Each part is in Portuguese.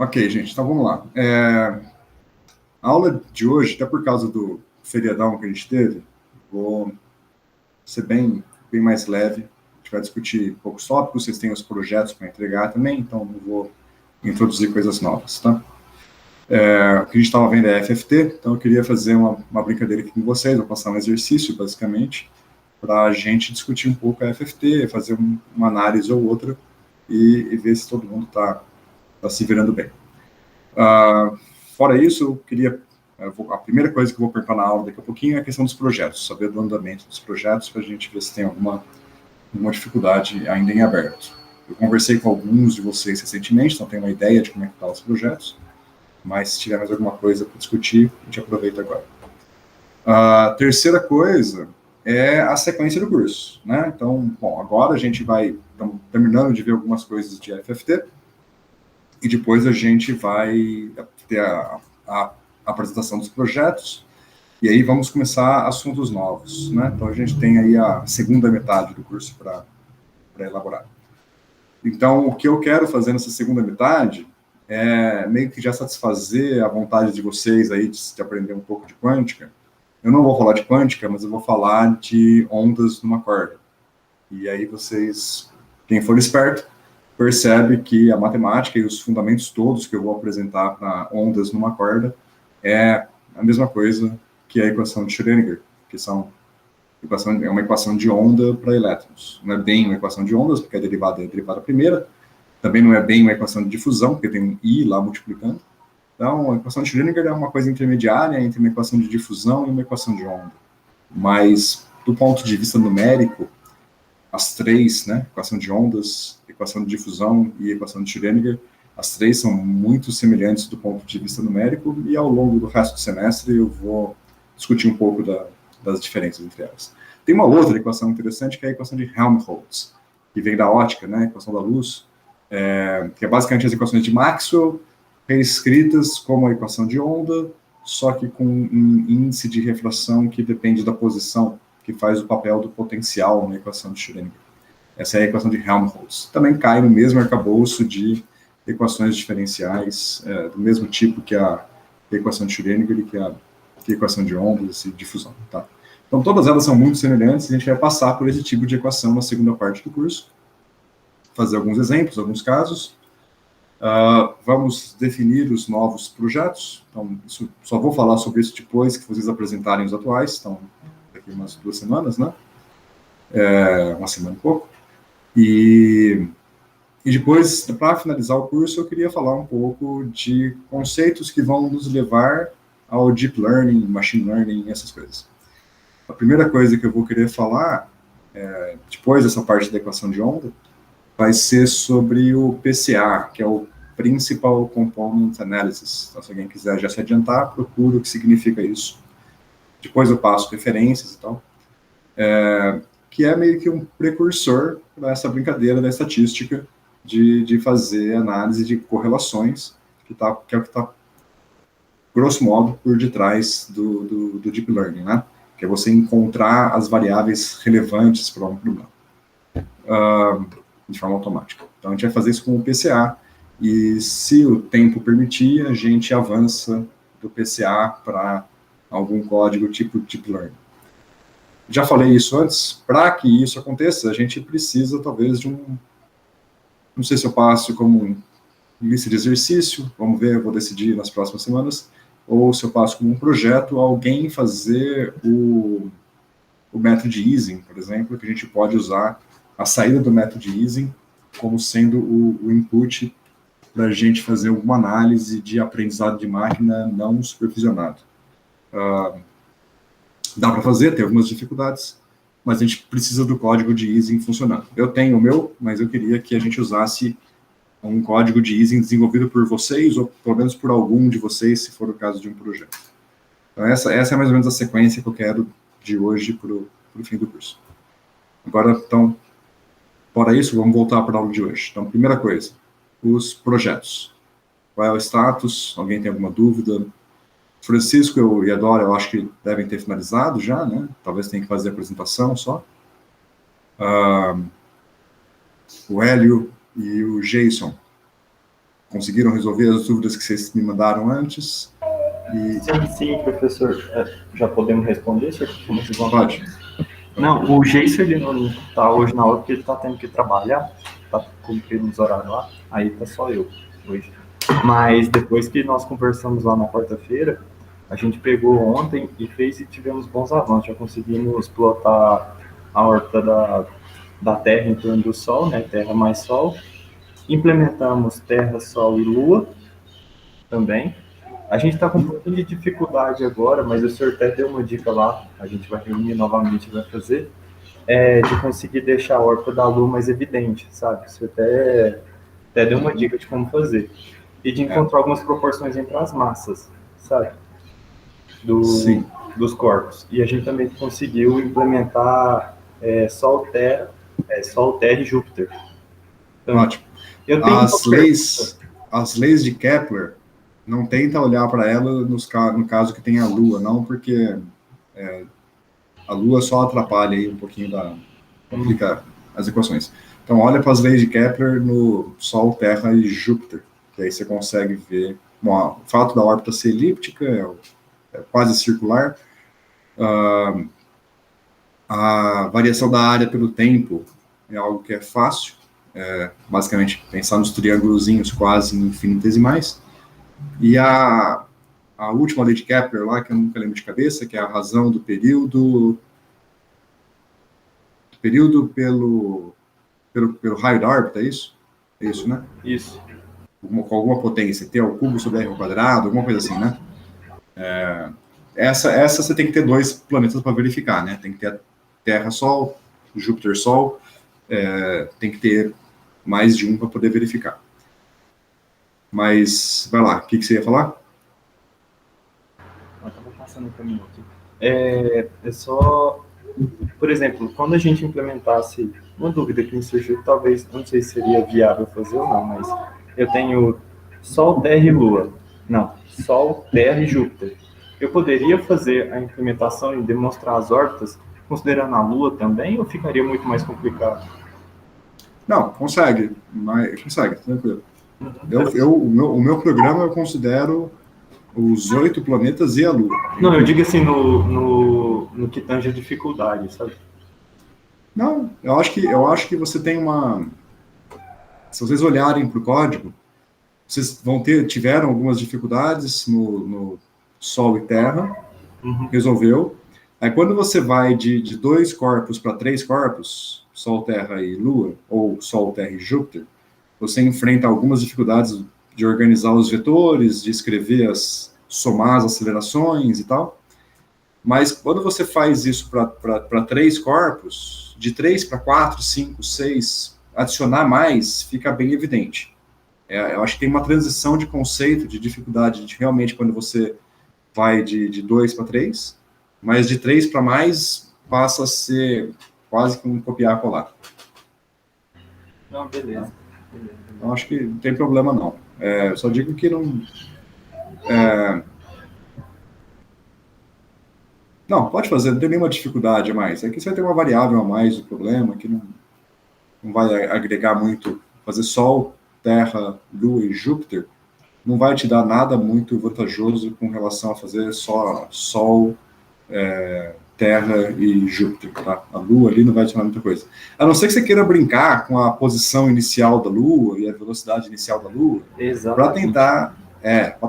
Ok, gente, então vamos lá. A aula de hoje, até por causa do feriadão que a gente teve, vou ser bem mais leve. A gente vai discutir poucos tópicos, vocês têm os projetos para entregar também, então não vou introduzir coisas novas, tá? O que a gente estava vendo é FFT, então eu queria fazer uma brincadeira aqui com vocês, vou passar um exercício, basicamente, para a gente discutir um pouco a FFT, fazer uma análise ou outra e ver se todo mundo está se virando bem. Fora isso, eu queria... a primeira coisa que eu vou perguntar na aula daqui a pouquinho é a questão dos projetos, saber do andamento dos projetos, para a gente ver se tem alguma dificuldade ainda em aberto. Eu conversei com alguns de vocês recentemente, então tenho uma ideia de como é que estão os projetos, mas se tiver mais alguma coisa para discutir, a gente aproveita agora. A terceira coisa é a sequência do curso, né? Então, bom, agora a gente estamos terminando de ver algumas coisas de FFT, e depois a gente vai ter a apresentação dos projetos, e aí vamos começar assuntos novos, né? Então a gente tem aí a segunda metade do curso para elaborar. Então, o que eu quero fazer nessa segunda metade é meio que já satisfazer a vontade de vocês aí de aprender um pouco de quântica. Eu não vou falar de quântica, mas eu vou falar de ondas numa corda. E aí vocês, quem for esperto, percebe que a matemática e os fundamentos todos que eu vou apresentar para ondas numa corda é a mesma coisa que a equação de Schrödinger, que é uma equação de onda para elétrons. Não é bem uma equação de ondas, porque a derivada é a derivada primeira, também não é bem uma equação de difusão, porque tem um I lá multiplicando. Então, a equação de Schrödinger é uma coisa intermediária entre uma equação de difusão e uma equação de onda. Mas, do ponto de vista numérico, as três, né, equação de ondas, equação de difusão e equação de Schrödinger, as três são muito semelhantes do ponto de vista numérico, e ao longo do resto do semestre eu vou discutir um pouco das diferenças entre elas. Tem uma outra equação interessante, que é a equação de Helmholtz, que vem da ótica, né, a equação da luz, que é basicamente as equações de Maxwell, reescritas como a equação de onda, só que com um índice de refração que depende da posição, que faz o papel do potencial na equação de Schrödinger. Essa é a equação de Helmholtz. Também cai no mesmo arcabouço de equações diferenciais, do mesmo tipo que a equação de Schrödinger e que a equação de ondas e difusão. Tá? Então, todas elas são muito semelhantes, e a gente vai passar por esse tipo de equação na segunda parte do curso, fazer alguns exemplos, alguns casos. Vamos definir os novos projetos. Então, só vou falar sobre isso depois que vocês apresentarem os atuais. Então, daqui umas 2 semanas, né? Uma semana e pouco. E depois, para finalizar o curso, eu queria falar um pouco de conceitos que vão nos levar ao Deep Learning, Machine Learning, essas coisas. A primeira coisa que eu vou querer falar, depois dessa parte da equação de onda, vai ser sobre o PCA, que é o Principal Component Analysis. Então, se alguém quiser já se adiantar, procura o que significa isso. Depois eu passo referências e tal. Que é meio que um precursor para essa brincadeira da estatística de fazer análise de correlações, que é o que está, grosso modo, por detrás do Deep Learning, né? Que é você encontrar as variáveis relevantes para um problema de forma automática. Então, a gente vai fazer isso com o PCA, e se o tempo permitir, a gente avança do PCA para algum código tipo Deep Learning. Já falei isso antes, para que isso aconteça, a gente precisa, talvez, de não sei se eu passo como lista de exercício, vamos ver, eu vou decidir nas próximas semanas, ou se eu passo como um projeto, alguém fazer o método de Ising, por exemplo, que a gente pode usar a saída do método de Ising como sendo o input para a gente fazer alguma análise de aprendizado de máquina não supervisionado. Dá para fazer, tem algumas dificuldades, mas a gente precisa do código de Ising funcionando. Eu tenho o meu, mas eu queria que a gente usasse um código de Ising desenvolvido por vocês, ou pelo menos por algum de vocês, se for o caso de um projeto. Então, essa é mais ou menos a sequência que eu quero de hoje para o fim do curso. Agora, então, fora isso, vamos voltar para a aula de hoje. Então, primeira coisa, os projetos. Qual é o status? Alguém tem alguma dúvida? Francisco e a Dora, eu acho que devem ter finalizado já, né? Talvez tenha que fazer a apresentação só. O Hélio e o Jason, conseguiram resolver as dúvidas que vocês me mandaram antes? Sim, professor. Já podemos responder? Pode. Não, o Geiso, ele não está hoje na aula porque ele está tendo que trabalhar, está cumprindo os horários lá, aí tá só eu hoje. Mas depois que nós conversamos lá na quarta-feira, a gente pegou ontem e fez e tivemos bons avanços. Já conseguimos plotar a órbita da Terra em torno do Sol, né? Terra mais Sol. Implementamos Terra, Sol e Lua também. A gente está com um pouquinho de dificuldade agora, mas o senhor até deu uma dica lá, a gente vai reunir novamente e vai fazer, de conseguir deixar a órbita da Lua mais evidente, sabe? Você até deu uma dica de como fazer. E de encontrar algumas proporções entre as massas, sabe? Dos corpos. E a gente também conseguiu implementar Sol, Terra e Júpiter. Então, ótimo. As leis de Kepler, não tenta olhar para ela no caso que tem a Lua, não, porque a Lua só atrapalha aí um pouquinho complica as equações. Então, olha para as leis de Kepler no Sol, Terra e Júpiter, que aí você consegue ver. Bom, o fato da órbita ser elíptica, é quase circular. A variação da área pelo tempo é algo que é fácil. Basicamente, pensar nos triângulozinhos quase infinitesimais. E a última lei de Kepler lá, que eu nunca lembro de cabeça, que é a razão do período pelo raio da órbita, é isso? É isso, né? Isso. Com alguma potência, T ao cubo sobre R ao quadrado, alguma coisa assim, né? Essa você tem que ter 2 planetas para verificar, né? Tem que ter a Terra-Sol, Júpiter-Sol, tem que ter mais de um para poder verificar. Mas, vai lá, o que você ia falar? Eu estava passando o caminho aqui. É só, por exemplo, quando a gente implementasse, uma dúvida que me surgiu, talvez, não sei se seria viável fazer ou não, mas eu tenho Sol, Terra e Lua. Não, Sol, Terra e Júpiter. Eu poderia fazer a implementação e demonstrar as órbitas considerando a Lua também, ou ficaria muito mais complicado? Não, consegue, tranquilo. O meu programa eu considero os 8 planetas e a Lua. Não, eu digo assim, no que tange a dificuldade, sabe? Não, eu acho que você tem uma... Se vocês olharem para o código, vocês tiveram algumas dificuldades no Sol e Terra, resolveu. Aí quando você vai de 2 corpos para 3 corpos, Sol, Terra e Lua, ou Sol, Terra e Júpiter, você enfrenta algumas dificuldades de organizar os vetores, de escrever somar as acelerações e tal. Mas quando você faz isso para 3 corpos, de 3 para 4, 5, 6, adicionar mais, fica bem evidente. Eu acho que tem uma transição de conceito, de dificuldade, de realmente quando você vai de 2 para 3, mas de 3 para mais passa a ser quase que um copiar e colar. Não, beleza. Então, acho que não tem problema, não. Só digo que não... Não, pode fazer, não tem nenhuma dificuldade a mais. Aqui você vai ter uma variável a mais do problema, que não vai agregar muito. Fazer Sol, Terra, Lua e Júpiter não vai te dar nada muito vantajoso com relação a fazer só Sol, Terra e Júpiter. Tá? A Lua ali não vai te dar muita coisa. A não ser que você queira brincar com a posição inicial da Lua e a velocidade inicial da Lua, para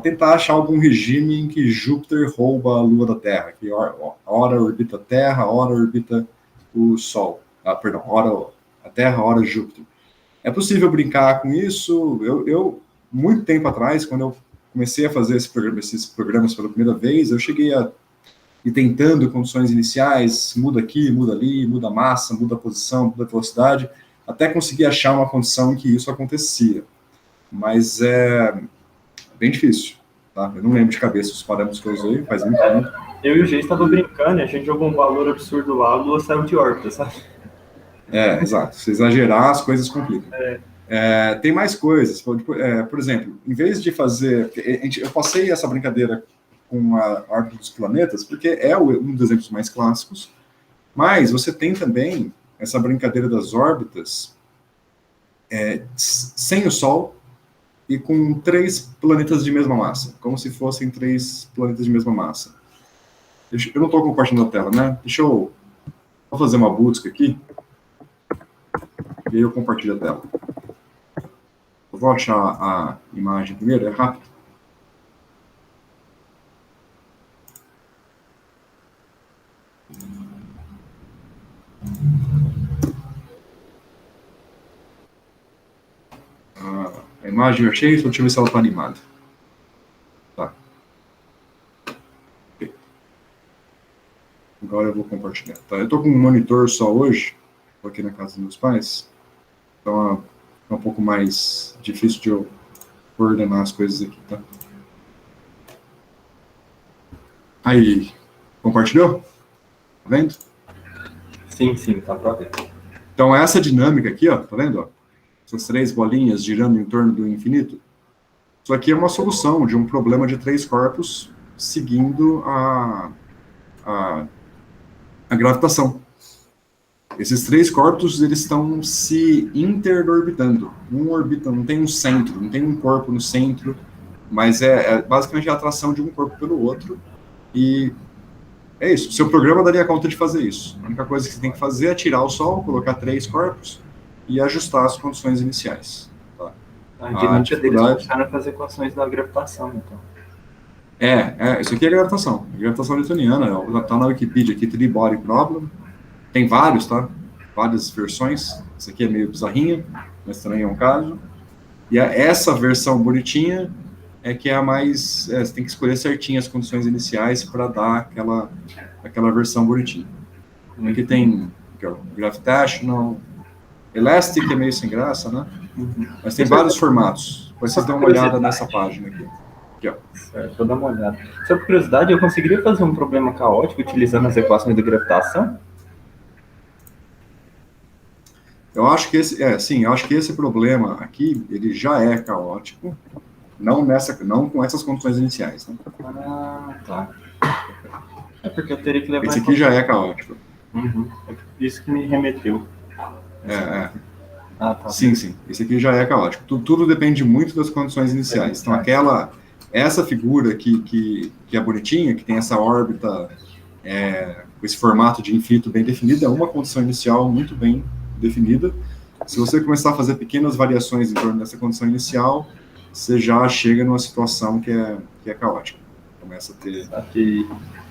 tentar achar algum regime em que Júpiter rouba a Lua da Terra, que hora orbita a Terra, hora orbita o Sol. Hora a Terra, hora Júpiter. É possível brincar com isso. Eu muito tempo atrás, quando eu comecei a fazer esses programas pela primeira vez, eu cheguei a ir tentando condições iniciais, muda aqui, muda ali, muda a massa, muda a posição, muda a velocidade, até conseguir achar uma condição em que isso acontecia. Mas é bem difícil, tá? Eu não lembro de cabeça os parâmetros que eu usei, faz muito tempo. Eu e o Gê estavam brincando, a gente jogou um valor absurdo lá, a Lua saiu de órbita, sabe? Exato. Se exagerar, as coisas complicam. Tem mais coisas. Por exemplo, em vez de fazer... Eu passei essa brincadeira com a órbita dos planetas, porque é um dos exemplos mais clássicos, mas você tem também essa brincadeira das órbitas sem o Sol, e com 3 planetas de mesma massa, como se fossem 3 planetas de mesma massa. Eu não estou compartilhando a tela, né? Deixa eu vou fazer uma busca aqui, e aí eu compartilho a tela. Eu vou achar a imagem primeiro, é rápido. A imagem eu achei, só deixa eu ver se ela está animada. Tá. Okay. Agora eu vou compartilhar. Tá, eu estou com um monitor só hoje, estou aqui na casa dos meus pais, então é um pouco mais difícil de eu coordenar as coisas aqui, tá? Aí, compartilhou? Tá vendo? Sim, tá pra ver. Então, essa dinâmica aqui, ó, tá vendo? Ó? Essas 3 bolinhas girando em torno do infinito. Isso aqui é uma solução de um problema de 3 corpos seguindo a gravitação. Esses 3 corpos, eles estão se interorbitando. Um orbita, não tem um centro, não tem um corpo no centro, mas é basicamente a atração de um corpo pelo outro. E é isso. Seu programa daria conta de fazer isso. A única coisa que você tem que fazer é tirar o Sol, colocar 3 corpos e ajustar as condições iniciais. Tá? A dinâmica deles funciona fazer equações da gravitação, então. Isso aqui é gravitação. Gravitação newtoniana. Está na Wikipedia aqui, Three Body Problem. Tem vários, tá? Várias versões. Essa aqui é meio bizarrinha, mas também é um caso. E essa versão bonitinha é que é a mais... você tem que escolher certinho as condições iniciais para dar aquela versão bonitinha. Aqui tem Gravitational, Elastic é meio sem graça, né? Mas tem vários formatos. Depois vocês dão uma olhada nessa página aqui. Aqui, ó. Certo, vou dar uma olhada. Só por curiosidade, eu conseguiria fazer um problema caótico utilizando as equações de gravitação? Eu acho que eu acho que esse problema aqui, ele já é caótico, não com essas condições iniciais, né? Ah, tá. É porque eu teria que levar... Esse aqui já é caótico. Uhum. É isso que me remeteu. Tá. Sim. Esse aqui já é caótico. Tudo depende muito das condições iniciais. Então, essa figura que é bonitinha, que tem essa órbita com esse formato de infinito bem definido, é uma condição inicial muito bem definida. Se você começar a fazer pequenas variações em torno dessa condição inicial, você já chega numa situação que é caótica. Começa a ter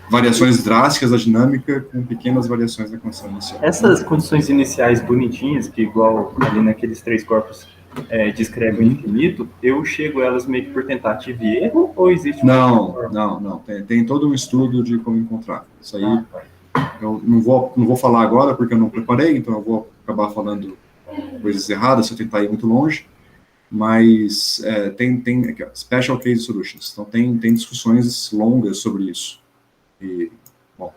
variações drásticas da dinâmica com pequenas variações da condição inicial. Essas condições iniciais bonitinhas, que igual ali naqueles 3 corpos descrevem o infinito, eu chego a elas meio que por tentativa e erro, ou existe... Não. Tem todo um estudo de como encontrar. Isso aí eu não vou falar agora porque eu não preparei, então eu vou acabar falando coisas erradas se eu tentar ir muito longe, mas tem aqui, ó, Special Case Solutions. Então tem discussões longas sobre isso. E, bom,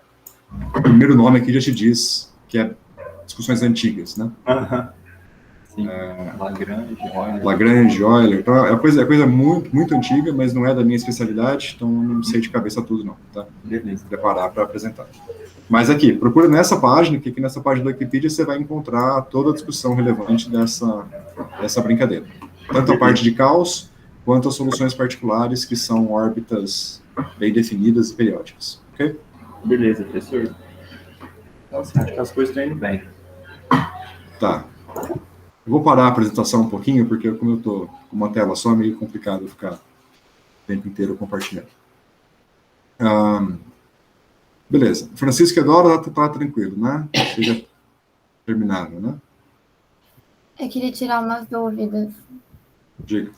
o primeiro nome aqui já te diz que é discussões antigas, né? Sim. Lagrange, Euler. Então, é coisa muito, muito antiga, mas não é da minha especialidade, então não sei de cabeça tudo, não. Tá? Beleza. Preparar para apresentar. Mas aqui, procura nessa página, que aqui nessa página da Wikipedia você vai encontrar toda a discussão relevante dessa brincadeira. Tanto a parte de caos, quanto as soluções particulares, que são órbitas bem definidas e periódicas. Ok? Beleza, professor. Então, assim, acho que as coisas estão indo bem. Tá. Eu vou parar a apresentação um pouquinho, porque como eu estou com uma tela só, é meio complicado ficar o tempo inteiro compartilhando. Beleza. Francisco e Edora tá tranquilo, né? Vocês já terminaram, né? Eu queria tirar umas dúvidas. Diga.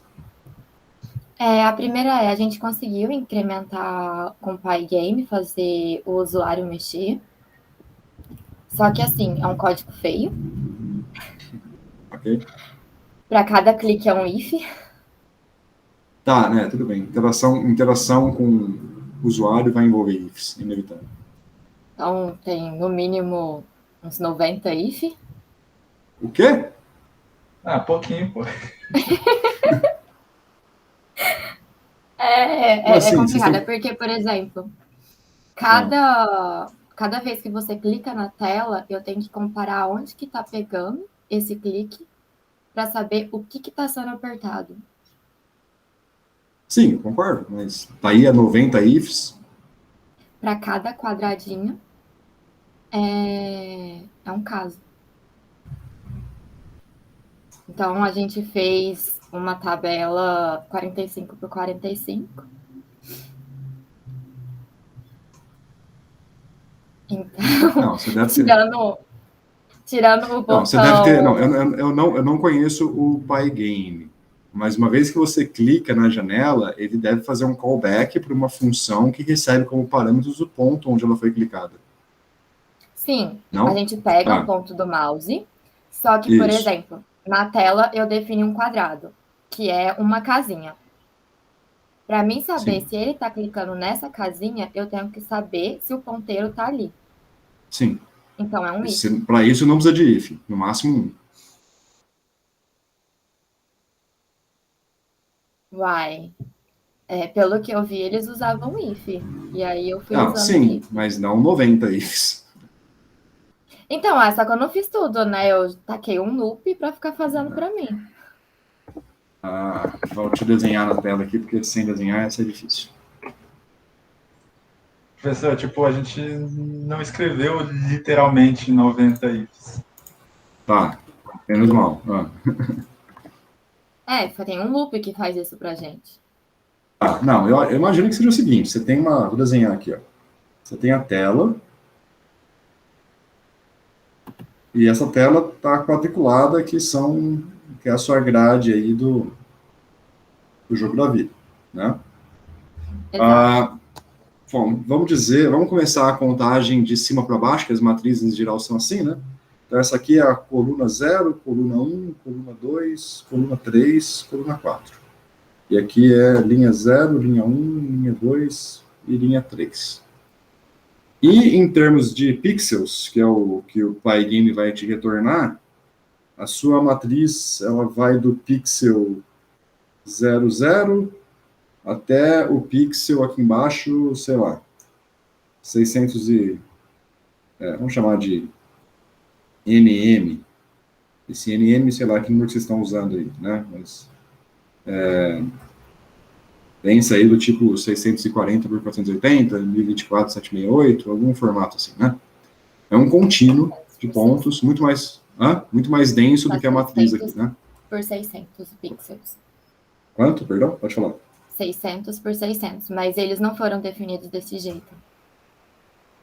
A primeira a gente conseguiu incrementar com o Pygame, fazer o usuário mexer. Só que, assim, é um código feio. Ok. Para cada clique é um if. Tá, né? Tudo bem. Interação com o usuário vai envolver ifs, inevitável. Então, tem no mínimo uns 90 if. O quê? Pouquinho, pô. Assim, complicado, porque, por exemplo, cada vez que você clica na tela, eu tenho que comparar onde que está pegando esse clique para saber o que está sendo apertado. Sim, eu concordo, mas tá aí a 90 ifs. Para cada quadradinho é um caso. Então, a gente fez uma tabela 45 por 45. Então, Não, você deve ter. tirando o Não, você deve ter. Não, botão. eu não conheço o Pygame. Mas uma vez que você clica na janela, ele deve fazer um callback para uma função que recebe como parâmetros o ponto onde ela foi clicada. Sim, a Não? gente pega o Ah, ponto do mouse, só que, por isso. exemplo, na tela eu defini um quadrado, que é uma casinha. Para mim saber Sim, se ele está clicando nessa casinha, eu tenho que saber se o ponteiro está ali. sim. Então é um if. Para isso não precisa de if, no máximo um. Uai. Pelo que eu vi, eles usavam if. E aí eu fui Ah, usando sim, if. mas não 90 ifs. Então, só que eu não fiz tudo, né? Eu taquei um loop para ficar fazendo para mim. Ah, vou te desenhar na tela aqui, porque sem desenhar ia ser difícil. Professor, tipo, a gente não escreveu literalmente 90 ifs. Tá, menos mal. Tem um loop que faz isso pra gente. Ah, não, eu imagino que seja o seguinte: você tem uma. Vou desenhar aqui, ó. Você tem a tela, e essa tela está quadriculada, que é a sua grade aí do jogo da vida, né? Exato. Ah, bom, vamos começar a contagem de cima para baixo, que as matrizes em geral são assim, né? Então, essa aqui é a coluna 0, coluna 1, coluna 2, coluna 3, coluna 4. E aqui é linha 0, linha 1, linha 2 e linha 3. E em termos de pixels, que é o que o Pygame vai te retornar, a sua matriz ela vai do pixel 00 até o pixel aqui embaixo, sei lá, 600 e... vamos chamar de NM. Esse NM, sei lá, que número que vocês estão usando aí, né? Mas pensa aí do tipo 640 por 480, 1024, 768, algum formato assim, né? É um contínuo de pontos muito mais denso do que a matriz aqui, 600 né? por 600 pixels. Quanto? Perdão? Pode falar. 600 por 600, mas eles não foram definidos desse jeito.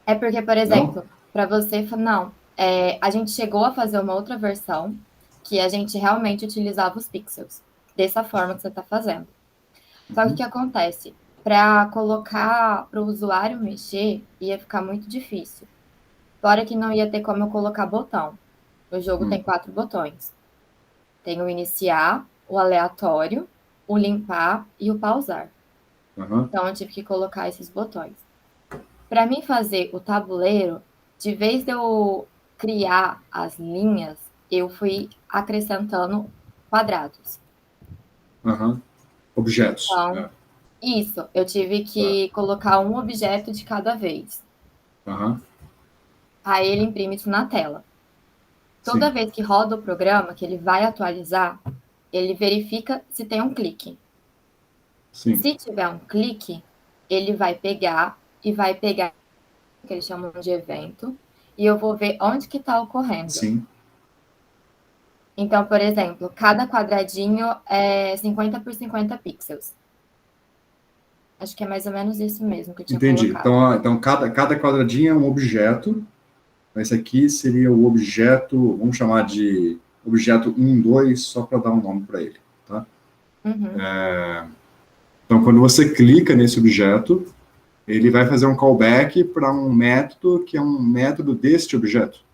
É porque, por Não? exemplo, para você, não, a gente chegou a fazer uma outra versão que a gente realmente utilizava os pixels, dessa forma que você está fazendo. Só que o que acontece? Para colocar para o usuário mexer, ia ficar muito difícil. Fora que não ia ter como eu colocar botão. O jogo tem 4 botões. Tem o iniciar, o aleatório, o limpar e o pausar. Então eu tive que colocar esses botões. Para mim fazer o tabuleiro, de vez de eu criar as linhas, eu fui acrescentando quadrados. Objetos. Então, isso, eu tive que colocar um objeto de cada vez. Aí ele imprime isso na tela. Toda Sim. vez que roda o programa, que ele vai atualizar, ele verifica se tem um clique. Sim. Se tiver um clique, ele vai pegar o que eles chamam de evento, e eu vou ver onde que está ocorrendo. Sim. Então, por exemplo, cada quadradinho é 50 por 50 pixels. Acho que é mais ou menos isso mesmo que eu tinha Entendi. colocado. Então cada quadradinho é um objeto. Esse aqui seria o objeto, vamos chamar de objeto 1, 2, só para dar um nome para ele. Tá? Então, quando você clica nesse objeto, ele vai fazer um callback para um método que é um método deste objeto.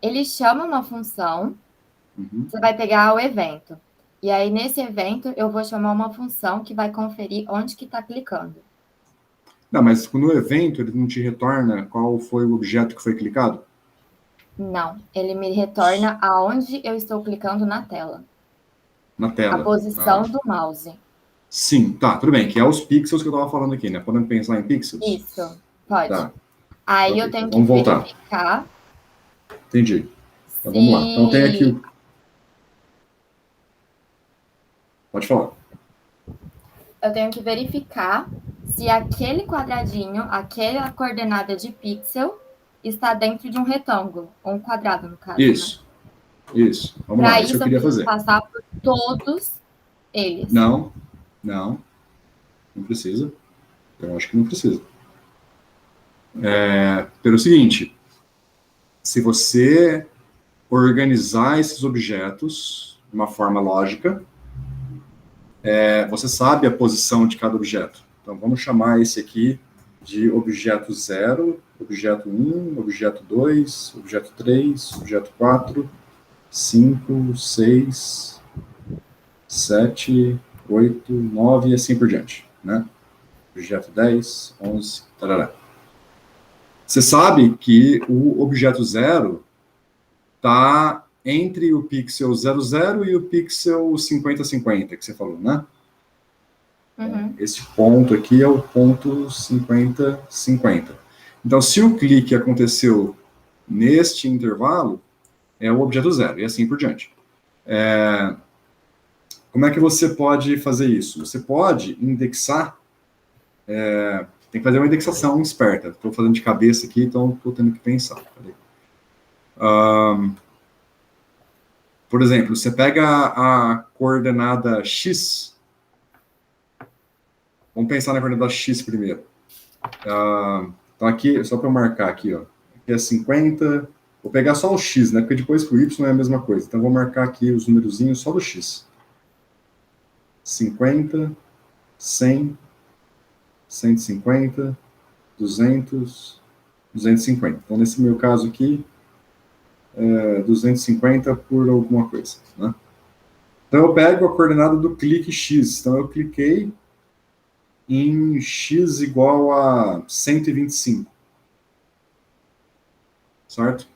Ele chama uma função, você vai pegar o evento. E aí, nesse evento, eu vou chamar uma função que vai conferir onde que está clicando. Não, mas no evento ele não te retorna qual foi o objeto que foi clicado? Não, ele me retorna aonde eu estou clicando na tela. Na tela. A posição do mouse. Sim, tá, tudo bem, que é os pixels que eu estava falando aqui, né? Podemos pensar em pixels? Isso, pode. Tá. Aí Okay, eu tenho então que vamos voltar. verificar. Entendi. Então vamos lá. Então tem aqui o... Pode falar. Eu tenho que verificar se aquele quadradinho, aquela coordenada de pixel, está dentro de um retângulo, ou um quadrado, no caso. Isso. Né? Isso. Vamos lá, isso eu queria fazer. Passar por todos eles. Não precisa. Eu acho que não precisa. Pelo seguinte, se você organizar esses objetos de uma forma lógica, você sabe a posição de cada objeto. Então, vamos chamar esse aqui de objeto 0, objeto 1, objeto 2, objeto 3, objeto 4, 5, 6, 7, 8, 9 e assim por diante, né? Objeto 10, 11, tarará. Você sabe que o objeto 0 está entre o pixel 00 e o pixel 5050, que você falou, né? Uhum. Esse ponto aqui é o ponto 5050. Então, se o clique aconteceu neste intervalo, é o objeto 0, e assim por diante. Como é que você pode fazer isso? Você pode indexar, tem que fazer uma indexação esperta. Estou fazendo de cabeça aqui, então estou tendo que pensar. Por exemplo, você pega a coordenada x. Vamos pensar na coordenada x primeiro. Então aqui, só para eu marcar aqui, ó. Aqui é 50. Vou pegar só o x, né? Porque depois com o y é a mesma coisa. Então vou marcar aqui os numerozinhos só do x. 50, 100, 150, 200, 250. Então, nesse meu caso aqui, 250 por alguma coisa, né? Então, eu pego a coordenada do clique x. Então, eu cliquei em x igual a 125. Certo?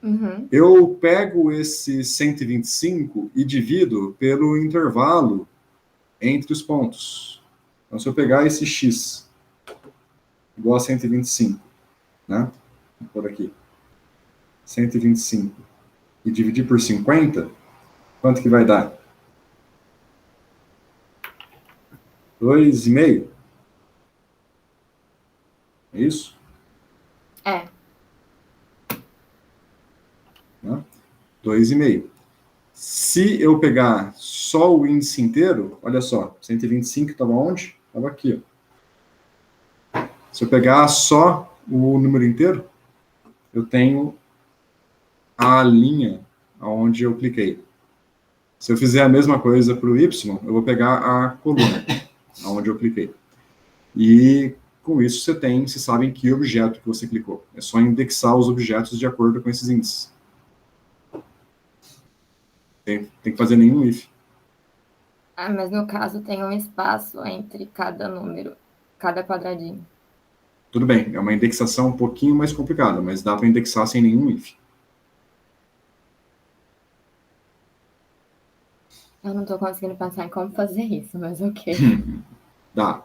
Uhum. Eu pego esse 125 e divido pelo intervalo entre os pontos. Então, se eu pegar esse x igual a 125, né? Vou pôr aqui. 125 e dividir por 50, quanto que vai dar? 2,5? É isso? É. 2,5. Se eu pegar só o índice inteiro, olha só, 125 estava onde? Estava aqui, ó. Se eu pegar só o número inteiro, eu tenho a linha onde eu cliquei. Se eu fizer a mesma coisa para o y, eu vou pegar a coluna onde eu cliquei. E com isso você sabe em que objeto que você clicou. É só indexar os objetos de acordo com esses índices. Tem que fazer nenhum if. Mas no caso tem um espaço entre cada número, cada quadradinho. Tudo bem, é uma indexação um pouquinho mais complicada, mas dá para indexar sem nenhum if. Eu não estou conseguindo pensar em como fazer isso, mas ok. Dá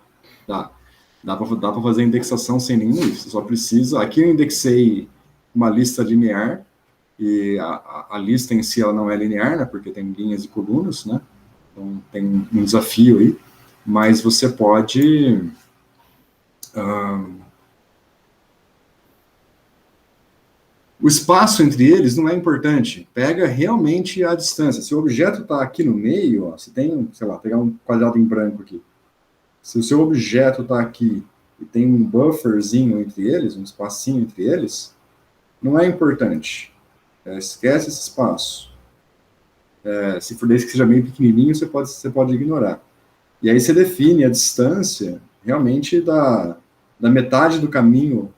para fazer indexação sem nenhum if. Você só precisa... Aqui eu indexei uma lista linear, e a lista em si ela não é linear, né, porque tem linhas e colunas, né? Então tem um desafio aí, mas você pode... O espaço entre eles não é importante. Pega realmente a distância. Se o objeto está aqui no meio, ó, você tem, sei lá, pegar um quadrado em branco aqui. Se o seu objeto está aqui e tem um bufferzinho entre eles, um espacinho entre eles, não é importante. Esquece esse espaço. Se for desde que seja bem pequenininho, você pode ignorar. E aí você define a distância realmente da metade do caminho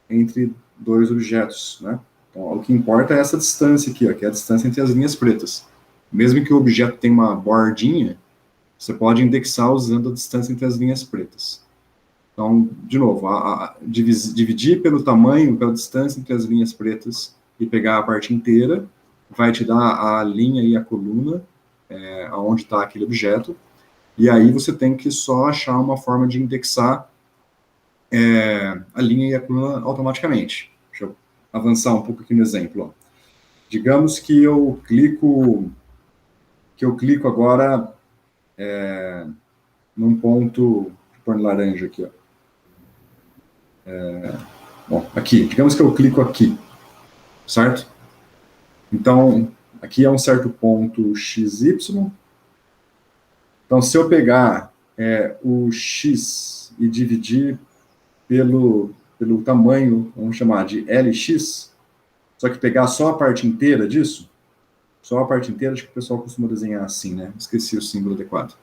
entre dois objetos, né? Então, o que importa é essa distância aqui, ó, que é a distância entre as linhas pretas. Mesmo que o objeto tenha uma bordinha, você pode indexar usando a distância entre as linhas pretas. Então, de novo, dividir pelo tamanho, pela distância entre as linhas pretas e pegar a parte inteira, vai te dar a linha e a coluna, aonde está aquele objeto, e aí você tem que só achar uma forma de indexar a linha e a coluna automaticamente. Deixa eu avançar um pouco aqui no exemplo. Ó. Digamos que eu clico que eu clico agora num ponto, vou pôr em laranja aqui, ó. Bom, aqui, digamos que eu clico aqui, certo? Então, aqui é um certo ponto XY. Então, se eu pegar o X e dividir pelo tamanho, vamos chamar de LX, só que pegar só a parte inteira disso, só a parte inteira, acho que o pessoal costuma desenhar assim, né? Esqueci o símbolo adequado.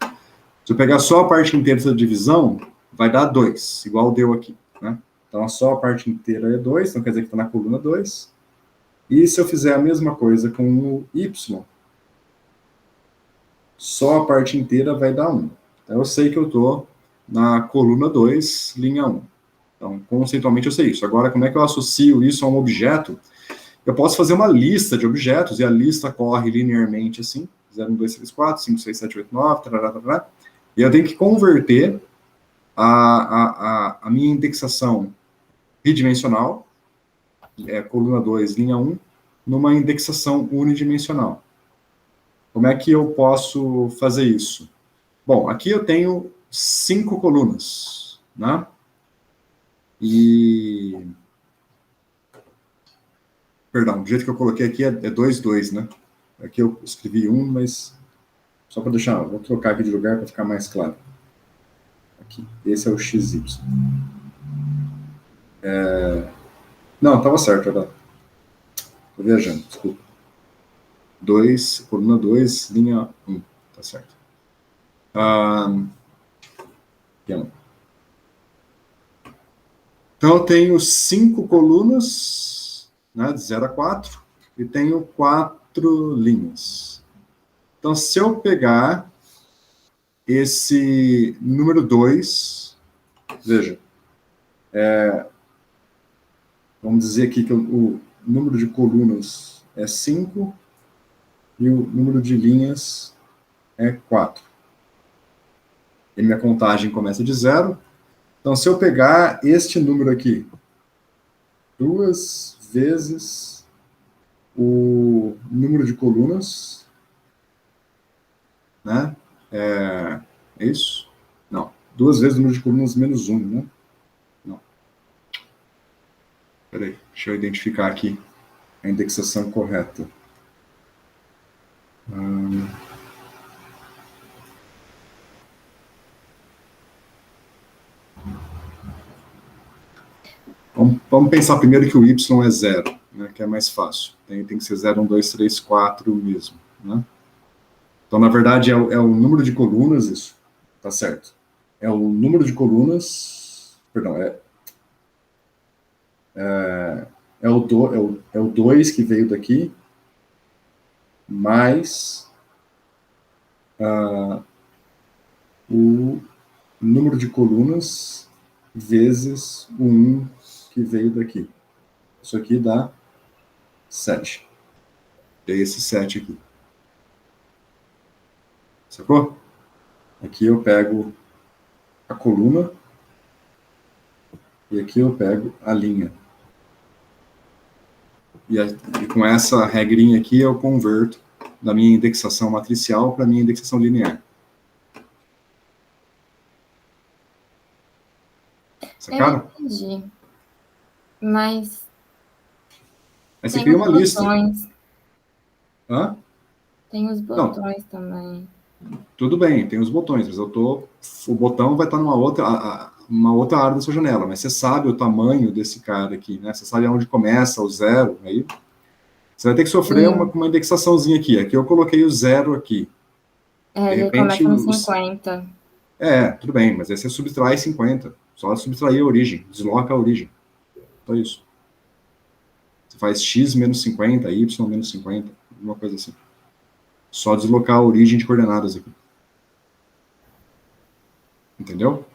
Se eu pegar só a parte inteira dessa divisão, vai dar 2, igual deu aqui, né? Então, só a parte inteira é 2, então quer dizer que está na coluna 2. E se eu fizer a mesma coisa com o Y, só a parte inteira vai dar 1. Então, eu sei que eu estou na coluna 2, linha 1. Então, conceitualmente, eu sei isso. Agora, como é que eu associo isso a um objeto? Eu posso fazer uma lista de objetos, e a lista corre linearmente assim, 0, 1, 2, 3, 4, 5, 6, 7, 8, 9, tarará, tarará, e eu tenho que converter a minha indexação bidimensional, coluna 2, linha 1, numa indexação unidimensional. Como é que eu posso fazer isso? Bom, aqui eu tenho 5 colunas, né? Perdão, do jeito que eu coloquei aqui é 2, 2, né? Aqui eu escrevi 1, mas só para deixar, vou trocar aqui de lugar para ficar mais claro. Aqui, esse é o XY. Não, estava certo, era. Estou viajando, desculpa. 2, coluna 2, linha 1, tá certo. Então, eu tenho 5 colunas, né, de 0 a 4, e tenho 4 linhas. Então, se eu pegar esse número 2, veja, vamos dizer aqui que o número de colunas é 5 e o número de linhas é 4. E minha contagem começa de 0. Então, se eu pegar este número aqui, 2 vezes o número de colunas, né? É isso? Não. 2 vezes o número de colunas menos 1, né? Não. Peraí, deixa eu identificar aqui a indexação correta. Vamos pensar primeiro que o Y é 0, né, que é mais fácil. Tem que ser 0, 1, 2, 3, 4 mesmo, né? Então, na verdade, é o número de colunas, isso, tá certo. É o número de colunas, perdão, é o 2 que veio daqui, mais o número de colunas vezes o 1 que veio daqui. Isso aqui dá 7. É esse 7 aqui. Sacou? Aqui eu pego a coluna e aqui eu pego a linha. E com essa regrinha aqui eu converto da minha indexação matricial para a minha indexação linear. Sacaram? Eu entendi. Mas Aí você tem cria os uma lista. botões. Hã? Tem os botões também. Tudo bem, tem os botões, mas o botão vai estar numa outra área da sua janela, mas você sabe o tamanho desse cara aqui, né? Você sabe onde começa o 0, aí você vai ter que sofrer uma indexaçãozinha aqui. Aqui eu coloquei o 0 aqui. De Ele repente, começa no 50. tudo bem, mas aí você subtrai 50. Só subtrair a origem, desloca a origem. Só isso. Você faz x menos 50, y menos 50, alguma coisa assim. Só deslocar a origem de coordenadas aqui. Entendeu?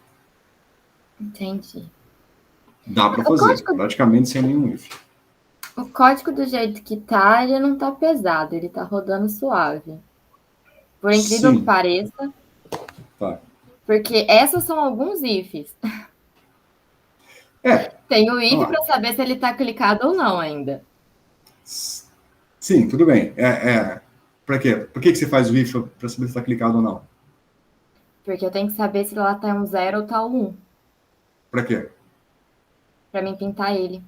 Entendi. Dá para fazer, praticamente sem nenhum if. O código do jeito que tá, ele não tá pesado, ele tá rodando suave. Por incrível Sim. que pareça. Tá. Porque essas são alguns ifs. Tem o if para saber se ele tá clicado ou não ainda. Sim, tudo bem. Para quê? Por que você faz o if para saber se está clicado ou não? Porque eu tenho que saber se lá tá um 0 ou tá um 1, Para quê? pra mim pintar ele.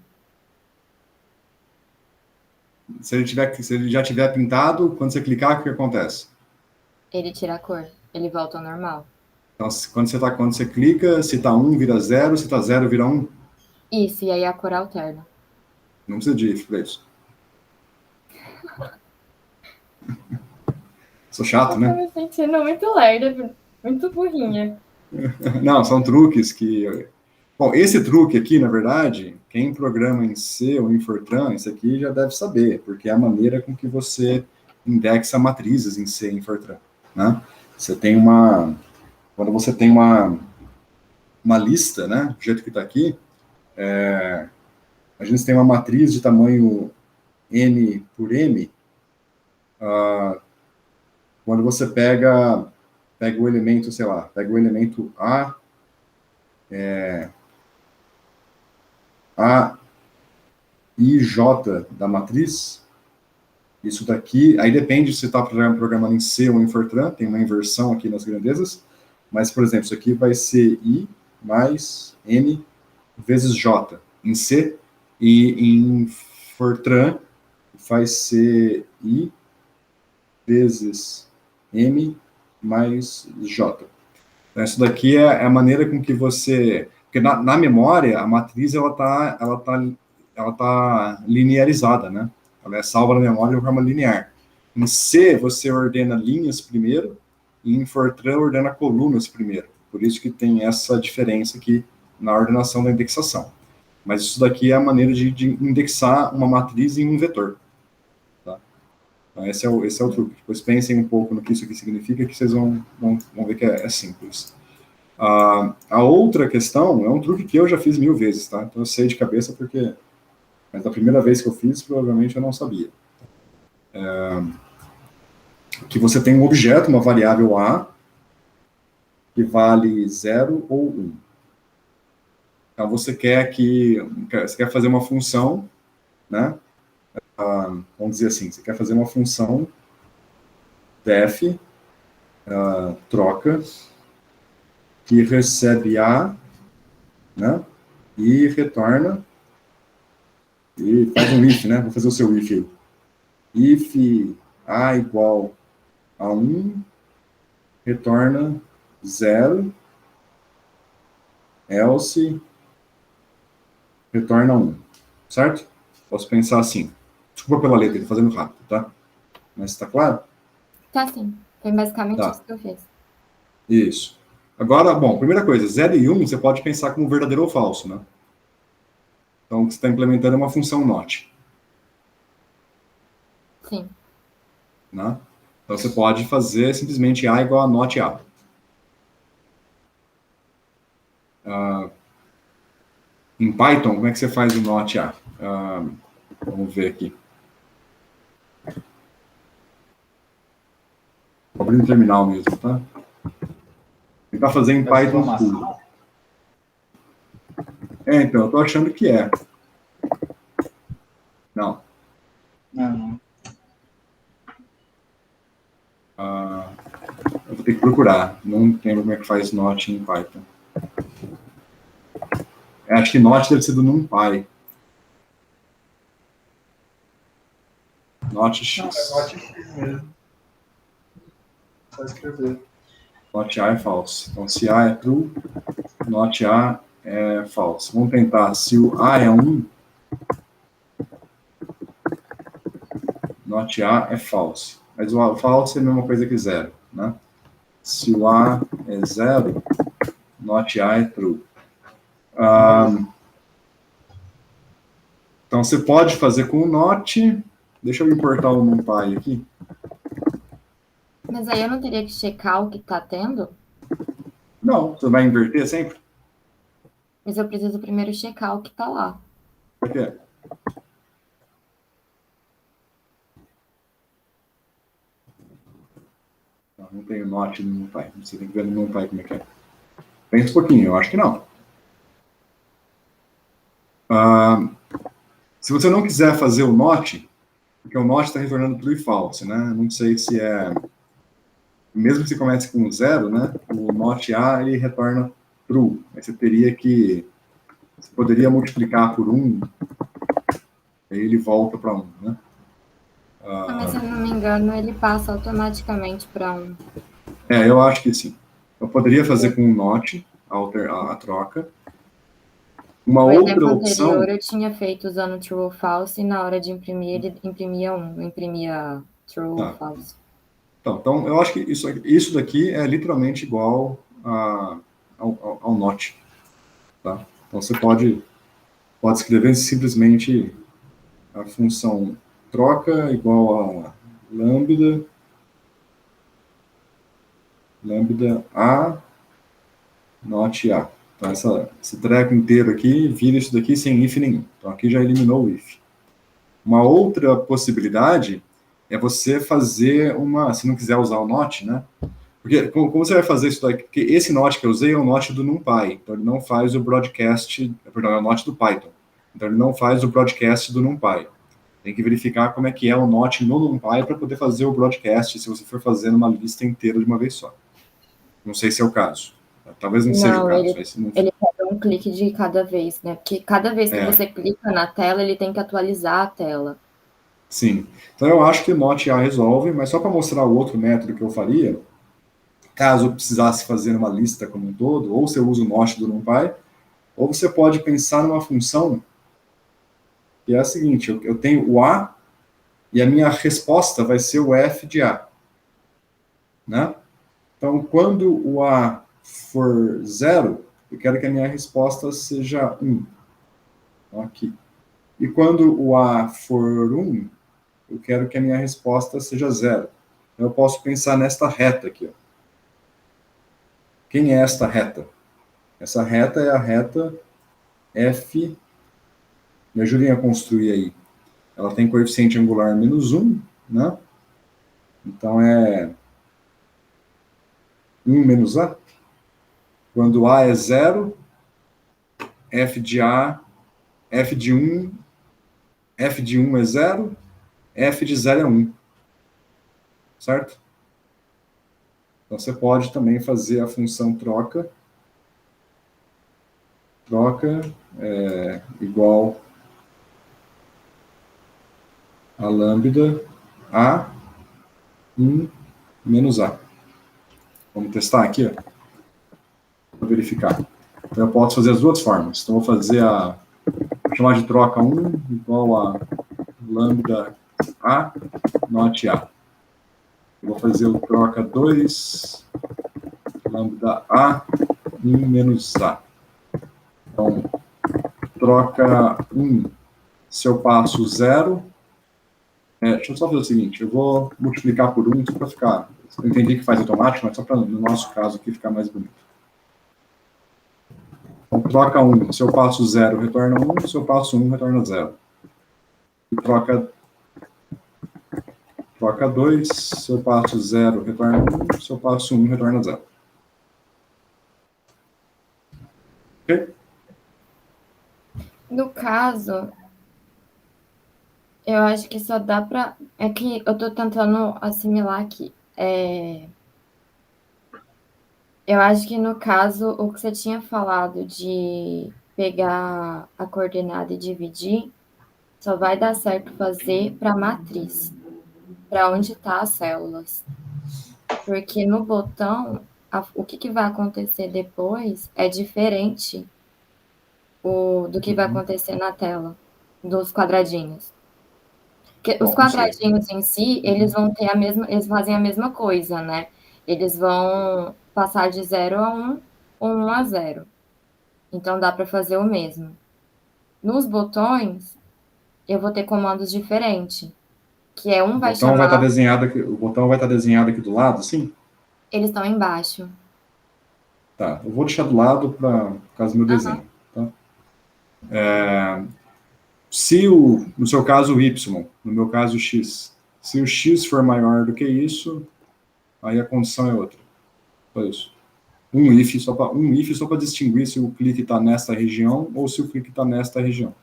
Se ele já tiver pintado, quando você clicar, o que acontece? Ele tira a cor, ele volta ao normal. Então, quando você clica, se tá 1 vira 0, se tá 0 vira 1. Isso, e aí a cor alterna. Não precisa de if para isso. Sou chato, né? Eu tô me sentindo muito lerda, muito burrinha. Não, são truques que... Bom, esse truque aqui, na verdade, quem programa em C ou em Fortran, isso aqui já deve saber, porque é a maneira com que você indexa matrizes em C e em Fortran, né? Quando você tem uma lista, né, do jeito que está aqui, a gente tem uma matriz de tamanho n por m, quando você pega o elemento, sei lá, pega o elemento A I, J da matriz, isso daqui, aí depende se você está programando em C ou em Fortran, tem uma inversão aqui nas grandezas, mas, por exemplo, isso aqui vai ser I mais N vezes J em C, e em Fortran vai ser I vezes M mais J. Então, isso daqui é a maneira com que você... Porque na memória, a matriz ela tá linearizada, né? Ela é salva na memória de forma linear. Em C, você ordena linhas primeiro, e em Fortran ordena colunas primeiro. Por isso que tem essa diferença aqui na ordenação da indexação. Mas isso daqui é a maneira de indexar uma matriz em um vetor. Tá? Então, esse é o truque. Depois pensem um pouco no que isso aqui significa, que vocês vão ver que é simples. A outra questão é um truque que eu já fiz 1000 vezes, tá? Então eu sei de cabeça porque... Mas da primeira vez que eu fiz, provavelmente eu não sabia. Que você tem um objeto, uma variável A, que vale 0 ou 1. Então você quer fazer uma função, né? Vamos dizer assim, você quer fazer uma função def, troca, que recebe A, né? E retorna, e faz um if, né? Vou fazer o seu if aí. If A igual a 1, retorna 0, else, retorna 1, certo? Posso pensar assim. Desculpa pela letra, estou fazendo rápido, tá? Mas está claro? Tá sim, foi basicamente Tá. isso que eu fiz. Isso. Agora, bom, primeira coisa, 0 e 1 você pode pensar como verdadeiro ou falso, né? Então, você está implementando uma função not. Sim. Né? Então, você pode fazer simplesmente A igual a not A. Em Python, como é que você faz o not A? Vamos ver aqui. Vou abrir no terminal mesmo, tá? Tentar fazer em Python puro. Então, eu tô achando que é. Não. Não. Eu vou ter que procurar. Não lembro como é que faz not em Python. Acho que not deve ser do NumPy. Not X. Não, é not X mesmo. Só escrever. Not A é false. Então, se A é true, not A é false. Vamos tentar. Se o A é 1, not A é false. Mas o false é a mesma coisa que 0, né? Se o A é 0, not A é true. Então, você pode fazer com o not. Deixa eu importar o NumPy aqui. Mas aí eu não teria que checar o que tá tendo? Não, você vai inverter sempre? Mas eu preciso primeiro checar o que tá lá. Por quê? Não tenho not no NumPy. Você tem que ver no NumPy como é que é. Pensa um pouquinho, eu acho que não. Se você não quiser fazer o not, porque o not está retornando true e false, né? Não sei se é... Mesmo que você comece com 0, né? O not A, ele retorna true. Aí você teria que... Você poderia multiplicar por 1, aí ele volta para 1, né? Mas se eu não me engano, ele passa automaticamente para um. Eu acho que sim. Eu poderia fazer com o not a troca. Uma No outra exemplo opção... anterior, eu tinha feito usando true ou false, e na hora de imprimir, ele imprimia não imprimia true ou false. Então, eu acho que isso daqui é literalmente igual ao not. Tá? Então, você pode escrever simplesmente a função troca igual a lambda a not a. Então, esse treco inteiro aqui vira isso daqui sem if nenhum. Então, aqui já eliminou o if. Uma outra possibilidade é você fazer se não quiser usar o not, né? Porque como você vai fazer isso daqui? Porque esse not que eu usei é o not do NumPy, então ele não faz o broadcast, perdão, é o not do Python. Então ele não faz o broadcast do NumPy. Tem que verificar como é que é o not no NumPy para poder fazer o broadcast se você for fazer uma lista inteira de uma vez só. Não sei se é o caso. Talvez não seja o caso. Ele pega um clique de cada vez, né? Porque cada vez que você clica na tela, ele tem que atualizar a tela. Sim. Então eu acho que o not A resolve, mas só para mostrar o outro método que eu faria, caso eu precisasse fazer uma lista como um todo, ou você usa o not do NumPy, ou você pode pensar numa função que é a seguinte: eu tenho o A e a minha resposta vai ser o F de A. Né? Então, quando o A for 0, eu quero que a minha resposta seja 1. Então, aqui. E quando o A for 1, eu quero que a minha resposta seja 0. Então, eu posso pensar nesta reta aqui. Ó. Quem é esta reta? Essa reta é a reta F. Me ajudem a construir aí. Ela tem coeficiente angular -1, né? Então, é 1 menos A. Quando A é 0, F de 1 é 0, F de 0 é 1. Certo? Então, você pode também fazer a função troca igual a lambda A 1 menos A. Vamos testar aqui, ó, para verificar. Então, eu posso fazer as duas formas. Então, vou chamar de troca 1 igual a lambda A not A. Eu vou fazer o troca 2 lambda A 1 menos A. Então, troca 1, se eu passo 0, deixa eu só fazer o seguinte, eu vou multiplicar por 1, só para ficar, eu entendi que faz automático, mas só para, no nosso caso aqui, ficar mais bonito. Então, troca 1, se eu passo 0, retorna 1, se eu passo 1, retorna 0. E troca 2, se eu passo 0, retorna 1, se eu passo 1, retorna 0. Ok? No caso, eu acho que só dá para... É que eu estou tentando assimilar aqui. Eu acho que no caso, o que você tinha falado de pegar a coordenada e dividir, só vai dar certo fazer para a matriz, para onde estão as células. Porque no botão, o que vai acontecer depois é diferente do que vai acontecer na tela, dos quadradinhos. Porque os quadradinhos em si, eles vão ter eles fazem a mesma coisa, né? Eles vão passar de 0 a 1 ou 1 a 0. Então dá para fazer o mesmo. Nos botões, eu vou ter comandos diferentes, que é um vai chamar... O botão vai estar desenhado aqui do lado, sim? Eles estão embaixo. Tá, eu vou deixar do lado por causa do meu desenho. Tá? Se no seu caso o Y, no meu caso o X, se o X for maior do que isso, aí a condição é outra. Só isso. Um if só para distinguir se o clique está nesta região ou se o clique está nesta região.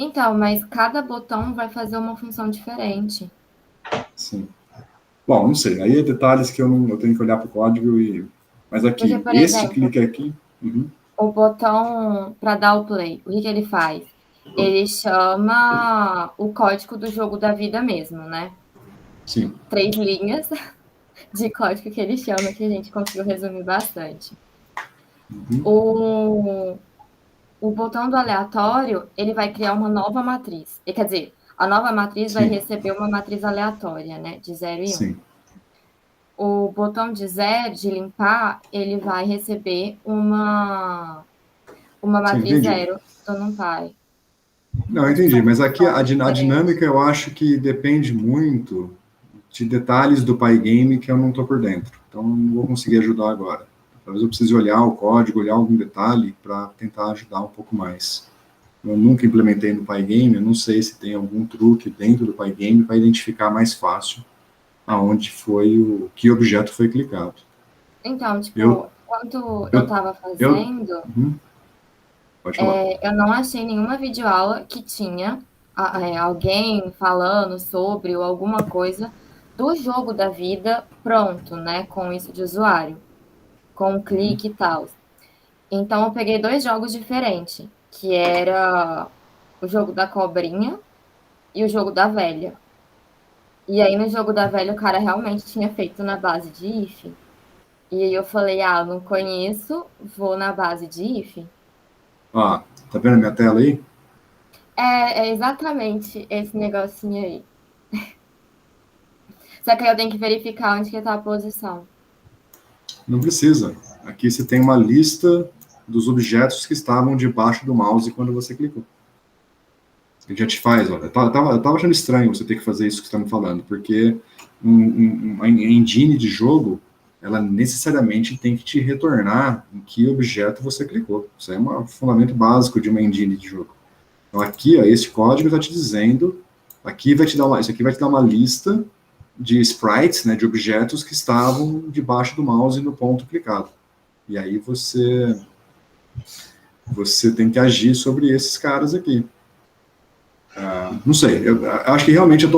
Então, mas cada botão vai fazer uma função diferente. Sim. Bom, não sei. Aí é detalhes que eu tenho que olhar para o código e. Mas Porque, aqui, por esse exemplo, clique aqui. Uhum, o botão para dar o play, o que ele faz? Ele chama o código do jogo da vida mesmo, né? sim. 3 linhas de código que ele chama, que a gente conseguiu resumir bastante. Uhum, O, o botão do aleatório, ele vai criar uma nova matriz. Quer dizer, a nova matriz vai sim. receber uma matriz aleatória, né? De 0 e 1. Sim. O botão de zero, de limpar, ele vai receber uma Sim, matriz entendi. zero do NumPy. Não, eu Acho que entendi. são Mas aqui funções a diferentes. dinâmica eu acho que depende muito de detalhes do Pygame que eu não estou por dentro. Então, não vou conseguir ajudar agora. Talvez eu precise olhar o código, olhar algum detalhe para tentar ajudar um pouco mais. Eu nunca implementei no Pygame, eu não sei se tem algum truque dentro do Pygame para identificar mais fácil aonde foi que objeto foi clicado. Então, Eu, tipo, quando eu eu, estava eu, fazendo, uhum, pode falar. eu não achei nenhuma videoaula que tinha alguém falando sobre ou alguma coisa do jogo da vida pronto, né? Com isso de usuário, com um Uhum, clique e tal. Então, eu peguei 2 jogos diferentes, que era o jogo da cobrinha e o jogo da velha. E aí, no jogo da velha, o cara realmente tinha feito na base de if. E aí eu falei, eu não conheço, vou na base de if. ah, tá vendo a minha tela aí? É exatamente esse negocinho aí. Só que aí eu tenho que verificar onde que tá a posição. Não precisa. Aqui você tem uma lista dos objetos que estavam debaixo do mouse quando você clicou. Ele já te faz, olha. Eu tava achando estranho você ter que fazer isso que você está me falando, porque uma engine de jogo, ela necessariamente tem que te retornar em que objeto você clicou. Isso é um fundamento básico de uma engine de jogo. Então aqui, ó, esse código está te dizendo, isso aqui vai te dar uma lista de sprites, né, de objetos que estavam debaixo do mouse no ponto clicado. E aí você tem que agir sobre esses caras aqui. Não sei, eu acho que realmente eu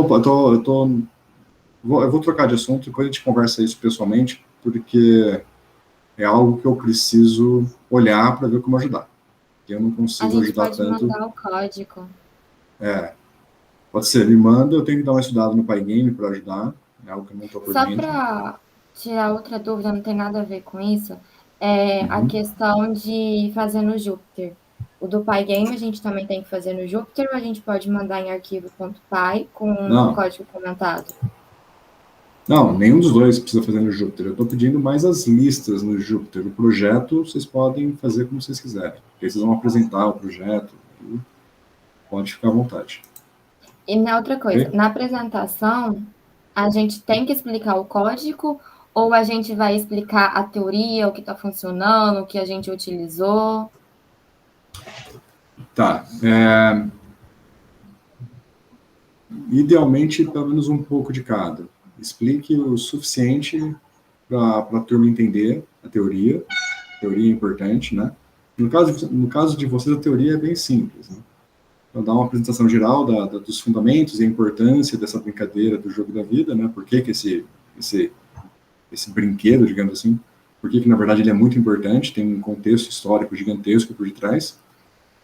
vou trocar de assunto, depois a gente conversa isso pessoalmente, porque é algo que eu preciso olhar para ver como ajudar. Eu não A consigo gente ajudar pode tanto. mandar o código. Pode ser, me manda, eu tenho que dar uma estudada no Pygame para ajudar, é algo que eu não estou por Só dentro. para tirar outra dúvida, não tem nada a ver com isso, a Uhum. questão de fazer no Jupyter. O do Pygame a gente também tem que fazer no Jupyter ou a gente pode mandar em arquivo.py com o Não, código comentado? não, nenhum dos dois precisa fazer no Jupyter. Eu estou pedindo mais as listas no Jupyter. O projeto vocês podem fazer como vocês quiserem. Porque vocês vão apresentar o projeto, pode ficar à vontade. E na outra coisa, Ok? na apresentação, a gente tem que explicar o código ou a gente vai explicar a teoria, o que está funcionando, o que a gente utilizou? Tá. Idealmente, pelo menos um pouco de cada. Explique o suficiente para a turma entender a teoria. A teoria é importante, né? No caso de vocês, a teoria é bem simples, né? Então, dar uma apresentação geral dos fundamentos e a importância dessa brincadeira do jogo da vida, né? Por que esse brinquedo, digamos assim, por que na verdade ele é muito importante, tem um contexto histórico gigantesco por detrás,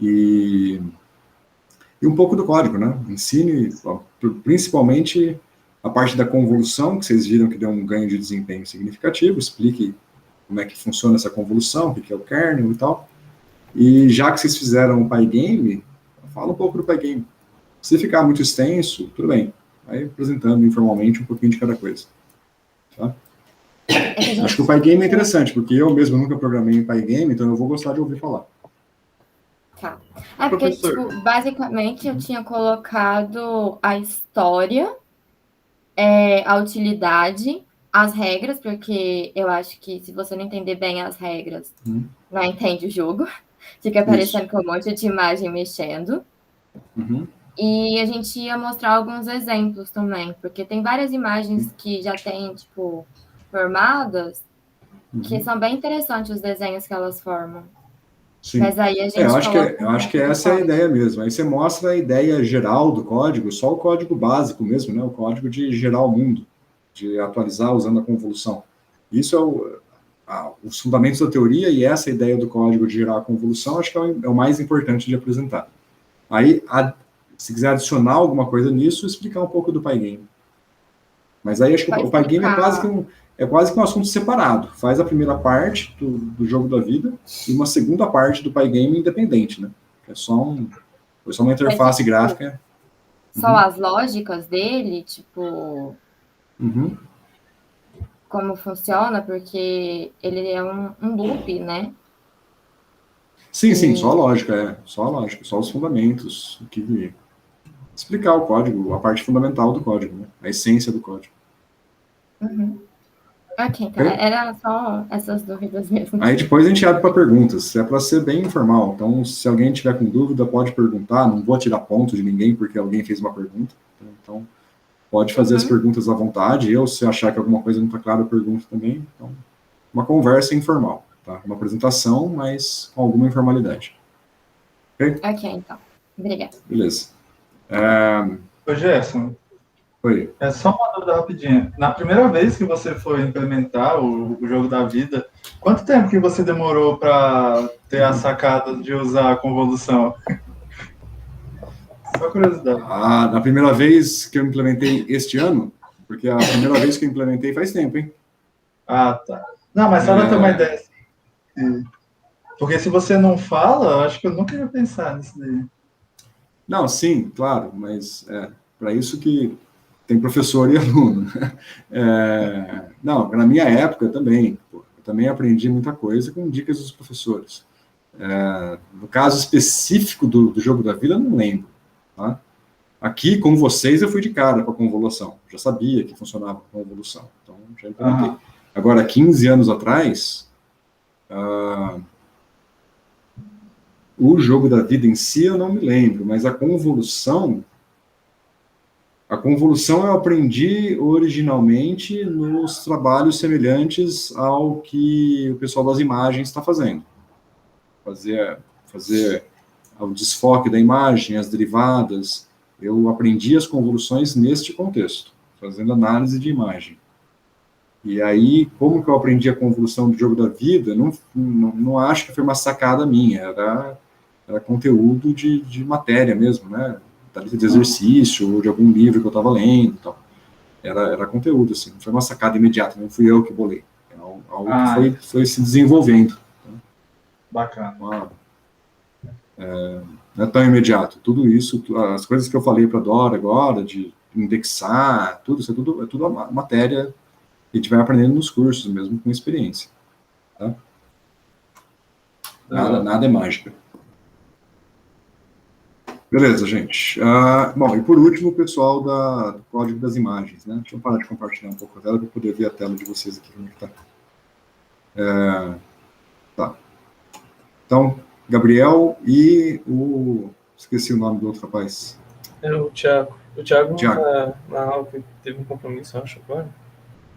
e um pouco do código, né? Ensine, principalmente a parte da convolução, que vocês viram que deu um ganho de desempenho significativo, explique como é que funciona essa convolução, o que é o kernel e tal. E já que vocês fizeram o Pygame, fala um pouco do Pygame. Se ficar muito extenso, tudo bem. Vai apresentando informalmente um pouquinho de cada coisa. Tá? É que a Acho que o gente. Pygame é interessante, porque eu mesmo nunca programei em Pygame, então eu vou gostar de ouvir falar. Tá. É porque, Professor, tipo, basicamente eu tinha colocado a história, a utilidade, as regras, porque eu acho que se você não entender bem as regras, não entende o jogo. Fica Isso. aparecendo com um monte de imagem mexendo. Uhum. E a gente ia mostrar alguns exemplos também, porque tem várias imagens que já tem, tipo, formadas, que Uhum. são bem interessantes os desenhos que elas formam. Sim. Mas aí a gente Eu acho coloca eu acho que essa é a ideia mesmo. Aí você mostra a ideia geral do código, só o código básico mesmo, né? O código de gerar o mundo, de atualizar usando a convolução. Isso é os fundamentos da teoria e essa ideia do código de gerar a convolução, acho que é o mais importante de apresentar. Aí, se quiser adicionar alguma coisa nisso, explicar um pouco do Pygame. Mas aí acho que Pode o Pygame explicar. é quase que um assunto separado. Faz a primeira parte do jogo da vida e uma segunda parte do Pygame independente, né? É só uma Mas, e, interface tipo, gráfica. só Uhum, as lógicas dele, tipo, uhum. como funciona, porque ele é um loop, né? Sim, sim, só a E, lógica, só a lógica, só os fundamentos, explicar o código, a parte fundamental do código, né? A essência do código. uhum. Ok, então, Ok? era só essas dúvidas mesmo. Aí depois a gente abre para perguntas. É para ser bem informal. Então, se alguém tiver com dúvida, pode perguntar. Não vou tirar ponto de ninguém porque alguém fez uma pergunta. Então, pode fazer as Uhum. perguntas à vontade. Eu, se achar que alguma coisa não está clara, eu pergunto também. Então, uma conversa informal, tá? Uma apresentação, mas com alguma informalidade. Ok? Ok, então. Obrigada. Beleza. É, Ô, Gerson, foi. é só uma dúvida rapidinha. Na primeira vez que você foi implementar o jogo da vida, quanto tempo que você demorou para ter a sacada de usar a convolução? Só curiosidade. Na primeira vez que eu implementei este ano, porque a primeira vez que eu implementei faz tempo, hein? Ah, tá. Não, mas só para ter uma É, ideia. Assim, porque se você não fala, eu acho que eu nunca ia pensar nisso daí. não, sim, claro, mas para isso que tem professor e aluno. Não, na minha época também, eu também aprendi muita coisa com dicas dos professores. No caso específico do jogo da vida, eu não lembro. Tá? Aqui, com vocês, eu fui de cara com a convolução. Já sabia que funcionava a convolução, então já implementei. Aham. Agora, 15 anos atrás, o jogo da vida em si eu não me lembro, mas a convolução eu aprendi originalmente nos trabalhos semelhantes ao que o pessoal das imagens está fazendo. Fazer o desfoque da imagem, as derivadas. Eu aprendi as convoluções neste contexto, fazendo análise de imagem. E aí, como que eu aprendi a convolução do jogo da vida, não acho que foi uma sacada minha, era conteúdo de matéria mesmo, né? Da lista de exercício, ou de algum livro que eu estava lendo e tal. Era conteúdo, assim, não foi uma sacada imediata, não fui eu que bolei. É algo que Ah, foi se desenvolvendo. bacana. Uma, não é tão imediato. Tudo isso, as coisas que eu falei para a Dora agora, de indexar, tudo isso é tudo a matéria que a gente vai aprendendo nos cursos, mesmo com experiência. Tá? Da hora. Nada é mágica. Beleza, gente. Bom, e por último, o pessoal do código das imagens, né? Deixa eu parar de compartilhar um pouco a tela para poder ver a tela de vocês aqui, como é que tá. Tá. Então, Gabriel e o... Esqueci o nome do outro rapaz. É o Thiago. O Thiago não Thiago, tá na aula, porque teve um compromisso, eu acho, agora.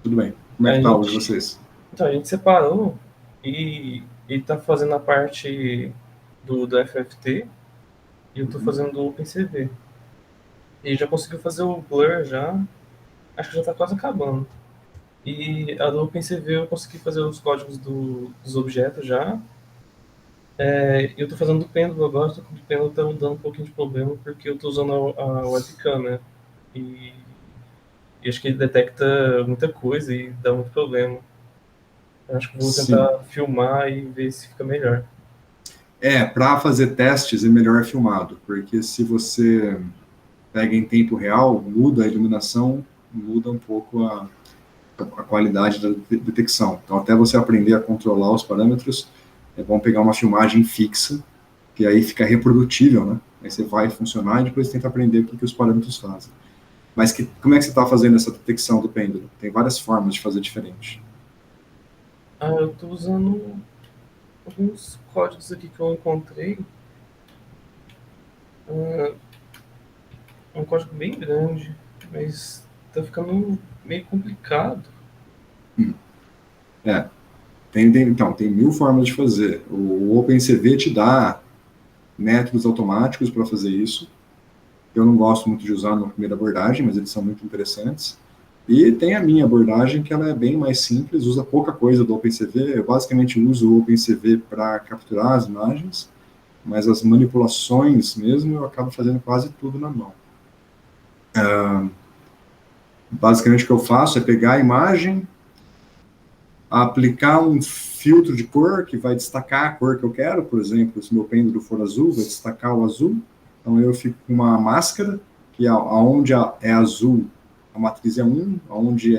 tudo bem. Como é A que tá hoje gente, vocês? então, a gente separou e ele tá fazendo a parte do FFT e eu tô fazendo do OpenCV. Ele já conseguiu fazer o Blur já, acho que já tá quase acabando. E a do OpenCV eu consegui fazer os códigos dos objetos já. Eu tô fazendo do pêndulo agora, só que o pêndulo tá me dando um pouquinho de problema porque eu tô usando a webcam, né? E, e acho que ele detecta muita coisa e dá muito problema. Eu acho que vou Sim. tentar filmar e ver se fica melhor. Para fazer testes é melhor filmado, porque se você pega em tempo real, muda a iluminação, muda um pouco a qualidade da detecção. Então, até você aprender a controlar os parâmetros, é bom pegar uma filmagem fixa, que aí fica reprodutível, né? Aí você vai funcionar e depois tenta aprender o que os parâmetros fazem. Mas como é que você está fazendo essa detecção do pêndulo? Tem várias formas de fazer diferente. Eu tô usando alguns códigos aqui que eu encontrei. Ah, um código bem grande, mas tá ficando meio complicado. É. Então, tem 1000 formas de fazer. O OpenCV te dá métodos automáticos para fazer isso. Eu não gosto muito de usar na primeira abordagem, mas eles são muito interessantes. E tem a minha abordagem, que ela é bem mais simples, usa pouca coisa do OpenCV. Eu basicamente uso o OpenCV para capturar as imagens, mas as manipulações mesmo eu acabo fazendo quase tudo na mão. Basicamente o que eu faço é pegar a imagem, aplicar um filtro de cor que vai destacar a cor que eu quero. Por exemplo, se meu pêndulo for azul, vai destacar o azul. Então eu fico com uma máscara, que aonde é azul, a matriz é 1, aonde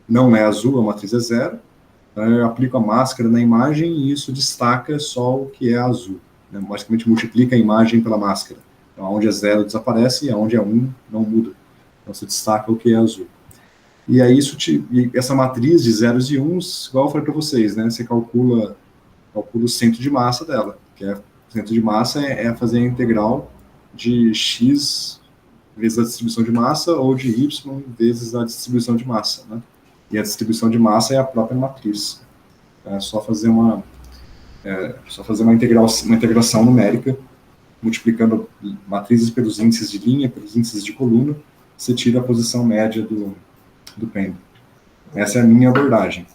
não é azul, a matriz é 0. Então eu aplico a máscara na imagem e isso destaca só o que é azul, né? Basicamente multiplica a imagem pela máscara. Então aonde é 0 desaparece e aonde é 1 não muda. Então você destaca o que é azul. E aí essa matriz de zeros e uns, igual eu falei para vocês, né? Você calcula o centro de massa dela, que o centro de massa é fazer a integral de x vezes a distribuição de massa ou de y vezes a distribuição de massa, né? E a distribuição de massa é a própria matriz. É só fazer uma integração numérica, multiplicando matrizes pelos índices de linha, pelos índices de coluna, você tira a posição média do pêndulo. Essa é a minha abordagem.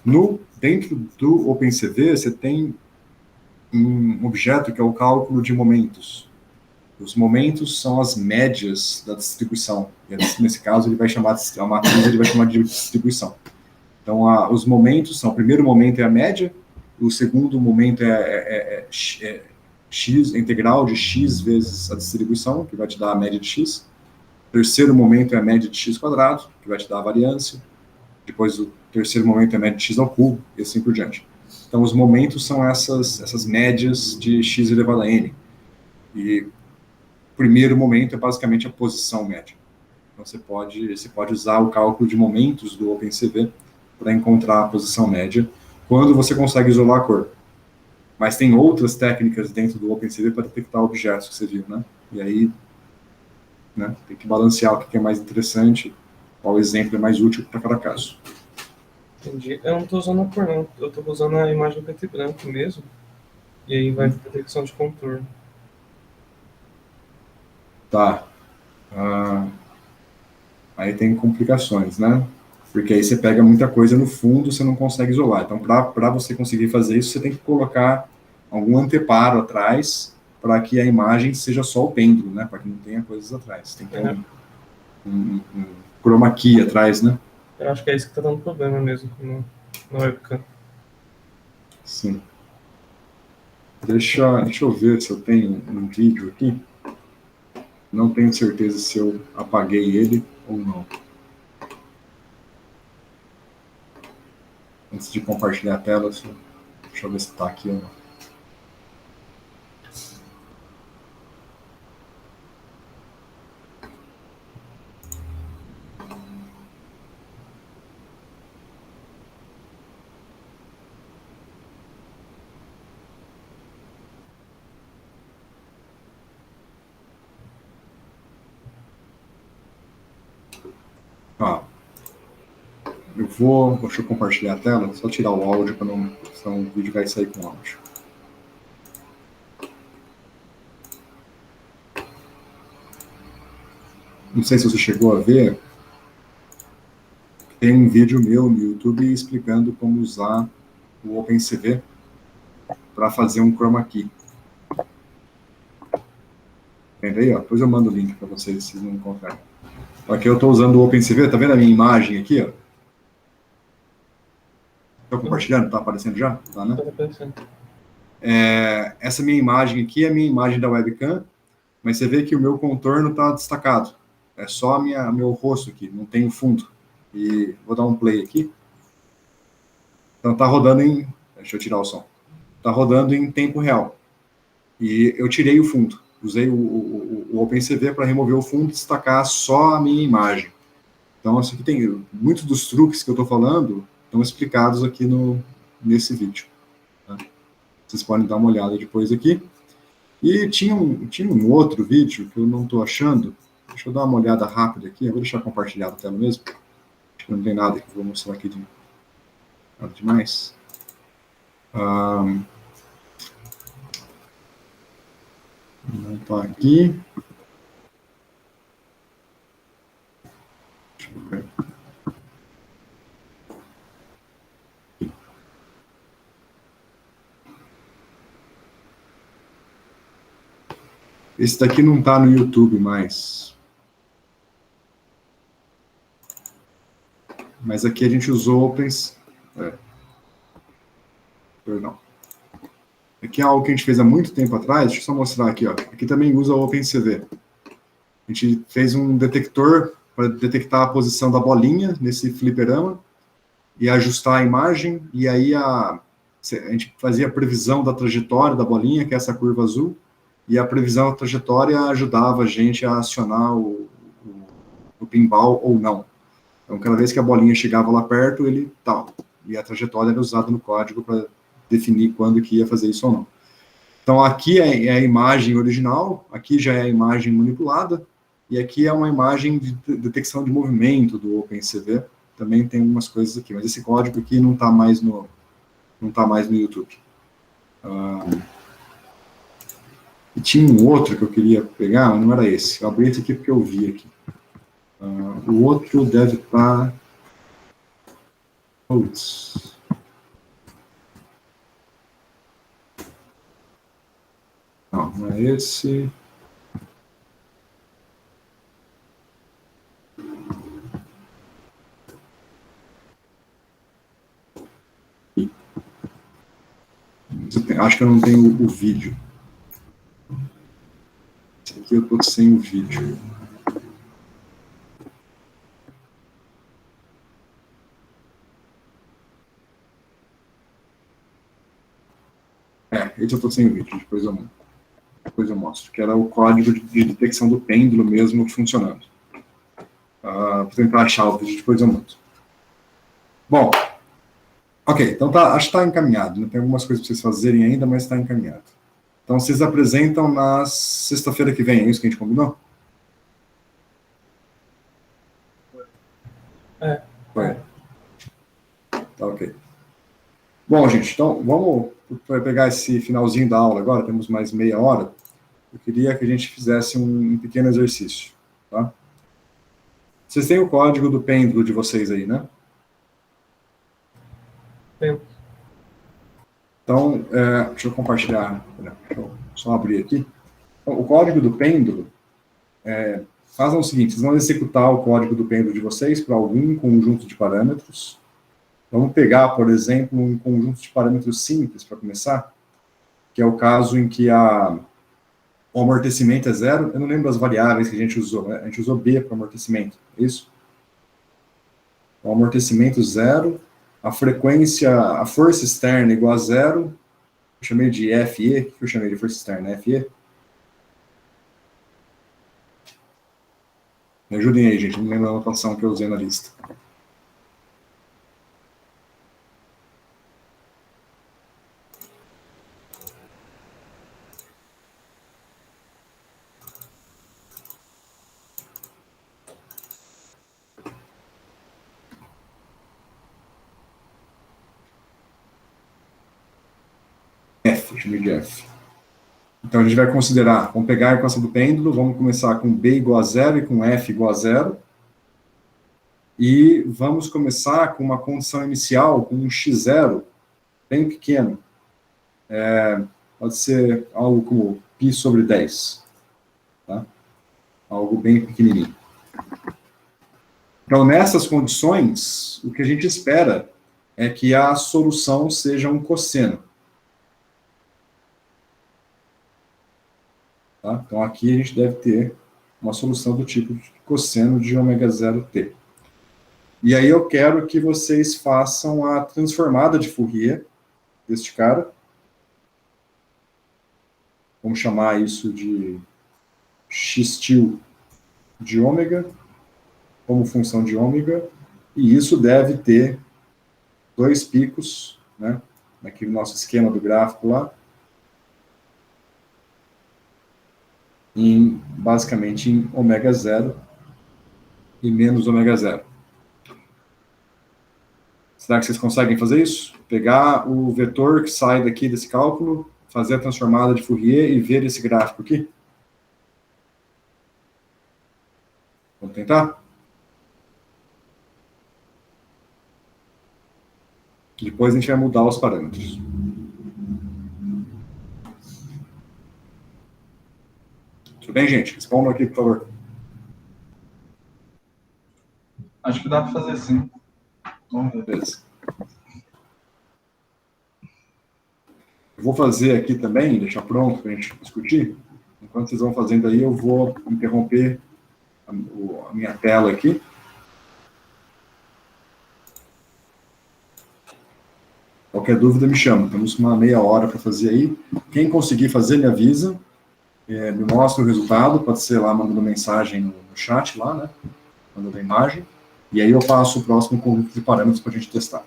Dentro do OpenCV, você tem um objeto que é o cálculo de momentos. Os momentos são as médias da distribuição. E nesse caso, ele vai chamar a matriz, ele vai chamar de distribuição. Então, os momentos são: o primeiro momento é a média, o segundo momento é x, integral de x vezes a distribuição, que vai te dar a média de x. O terceiro momento é a média de x quadrado, que vai te dar a variância. Depois, o terceiro momento é a média de x ao cubo, e assim por diante. Então, os momentos são essas médias de x elevado a n. E o primeiro momento é basicamente a posição média. Então, você pode usar o cálculo de momentos do OpenCV para encontrar a posição média, quando você consegue isolar a cor. Mas tem outras técnicas dentro do OpenCV para detectar objetos que você viu, né? E aí, né, tem que balancear o que é mais interessante, qual exemplo é mais útil para cada caso. Entendi. Eu não estou usando a cor, não. Eu estou usando a imagem preto e branco mesmo. E aí vai ter detecção de contorno. Tá. Aí tem complicações, né? Porque aí você pega muita coisa no fundo, você não consegue isolar. Então, para você conseguir fazer isso, você tem que colocar algum anteparo atrás para que a imagem seja só o pêndulo, né? Para que não tenha coisas atrás. Tem que ter um chroma key atrás, né? Eu acho que é isso que está dando problema mesmo no webcam. Sim. Deixa eu ver se eu tenho um vídeo aqui. Não tenho certeza se eu apaguei ele ou não. Antes de compartilhar a tela, deixa eu ver se está aqui ou não. Deixa eu compartilhar a tela, só tirar o áudio, para não, senão o vídeo vai sair com áudio. Não sei se você chegou a ver, tem um vídeo meu no YouTube explicando como usar o OpenCV para fazer um chroma key. Tem aí, ó? Depois eu mando o link para vocês, se vocês não encontrarem. Aqui eu estou usando o OpenCV, tá vendo a minha imagem aqui, ó? Estou compartilhando? Tá aparecendo já? Tá, né? Tá aparecendo. Essa minha imagem aqui é a minha imagem da webcam, mas você vê que o meu contorno está destacado. É só meu rosto aqui, não tem o fundo. E vou dar um play aqui. Então tá rodando em... Deixa eu tirar o som. Tá rodando em tempo real. E eu tirei o fundo. Usei o OpenCV para remover o fundo e destacar só a minha imagem. Então, isso aqui tem... Muitos dos truques que eu estou falando estão explicados aqui nesse vídeo. Tá? Vocês podem dar uma olhada depois aqui. E tinha um outro vídeo que eu não estou achando. Deixa eu dar uma olhada rápida aqui. Eu vou deixar compartilhado a tela mesmo. Acho que não tem nada que eu vou mostrar aqui nada demais. Não está aqui. Deixa eu ver. Esse daqui não está no YouTube mais. Mas aqui a gente usou Opens. Perdão. Aqui é algo que a gente fez há muito tempo atrás. Deixa eu só mostrar aqui. Ó. Aqui também usa o OpenCV. A gente fez um detector para detectar a posição da bolinha nesse fliperama e ajustar a imagem. E aí a gente fazia a previsão da trajetória da bolinha, que é essa curva azul. E a previsão da trajetória ajudava a gente a acionar o pinball ou não. Então, cada vez que a bolinha chegava lá perto, ele tal. E a trajetória era usada no código para definir quando que ia fazer isso ou não. Então, aqui é a imagem original, aqui já é a imagem manipulada, e aqui é uma imagem de detecção de movimento do OpenCV. Também tem algumas coisas aqui, mas esse código aqui não está mais no YouTube. E tinha um outro que eu queria pegar, mas não era esse. Eu abri esse aqui porque eu vi aqui. O outro deve estar... Putz. Não é esse. Acho que eu não tenho o vídeo. Esse aqui eu estou sem o vídeo. Esse eu estou sem o vídeo, depois eu mostro, que era o código de detecção do pêndulo mesmo funcionando. Vou tentar achar o vídeo, depois eu mostro. Bom, ok, então acho que está encaminhado, né? Tem algumas coisas para vocês fazerem ainda, mas está encaminhado. Então, vocês apresentam na sexta-feira que vem, é isso que a gente combinou? Foi. Tá ok. Bom, gente, então vamos pegar esse finalzinho da aula agora, temos mais meia hora. Eu queria que a gente fizesse um pequeno exercício, tá? Vocês têm o código do pêndulo de vocês aí, né? Tem. Então, deixa eu compartilhar, deixa eu só abrir aqui. Então, o código do pêndulo, fazem o seguinte, vocês vão executar o código do pêndulo de vocês para algum conjunto de parâmetros. Vamos pegar, por exemplo, um conjunto de parâmetros simples para começar, que é o caso em que o amortecimento é zero. Eu não lembro as variáveis que a gente usou, né? A gente usou B para amortecimento, é isso? O amortecimento zero, a frequência, a força externa igual a zero, eu chamei de FE, o que eu chamei de força externa? FE? Me ajudem aí, gente, não lembro a anotação que eu usei na lista. F, chamei de F. Então, a gente vai considerar, vamos pegar a equação do pêndulo, vamos começar com B igual a zero e com F igual a zero. E vamos começar com uma condição inicial, com um x0 bem pequeno. Pode ser algo como π sobre 10. Tá? Algo bem pequenininho. Então, nessas condições, o que a gente espera é que a solução seja um cosseno. Tá? Então, aqui a gente deve ter uma solução do tipo de cosseno de ω0t. E aí eu quero que vocês façam a transformada de Fourier deste cara. Vamos chamar isso de x-til de ômega, como função de ômega, e isso deve ter 2 picos, né, naquele nosso esquema do gráfico lá, basicamente em ω0 e menos ω0. Será que vocês conseguem fazer isso? Pegar o vetor que sai daqui desse cálculo, fazer a transformada de Fourier e ver esse gráfico aqui? Vamos tentar? Depois a gente vai mudar os parâmetros. Tudo bem, gente? Respondam aqui, por favor. Acho que dá para fazer sim. Vamos ver. Beleza. Eu vou fazer aqui também, deixar pronto para a gente discutir. Enquanto vocês vão fazendo aí, eu vou interromper a minha tela aqui. Qualquer dúvida, me chama. Temos uma meia hora para fazer aí. Quem conseguir fazer, me avisa. Me mostra o resultado. Pode ser lá mandando mensagem no chat, lá, né? Mandando a imagem. E aí eu passo o próximo conjunto de parâmetros para a gente testar.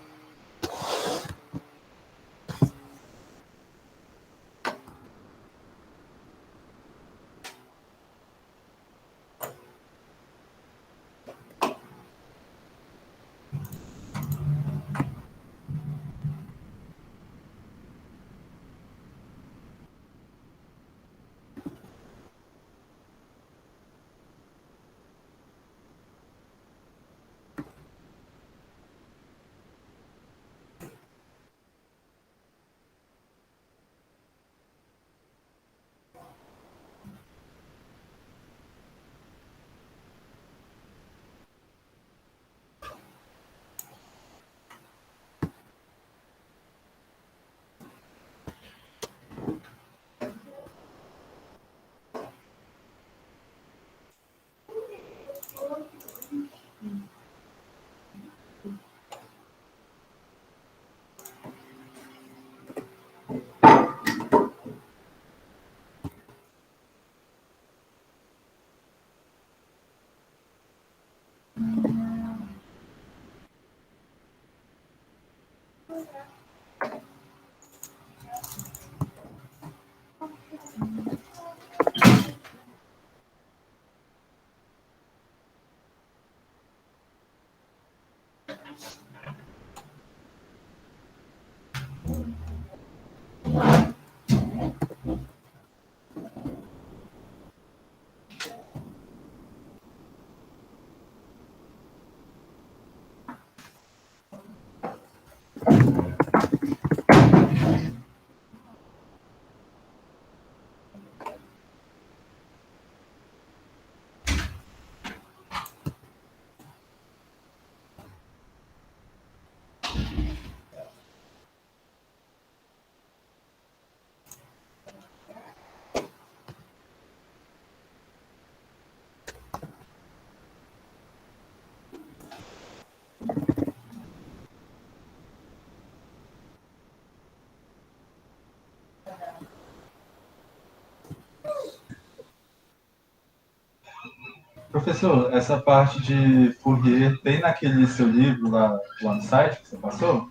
Professor, essa parte de Fourier tem naquele seu livro lá, o OneSite, que você passou?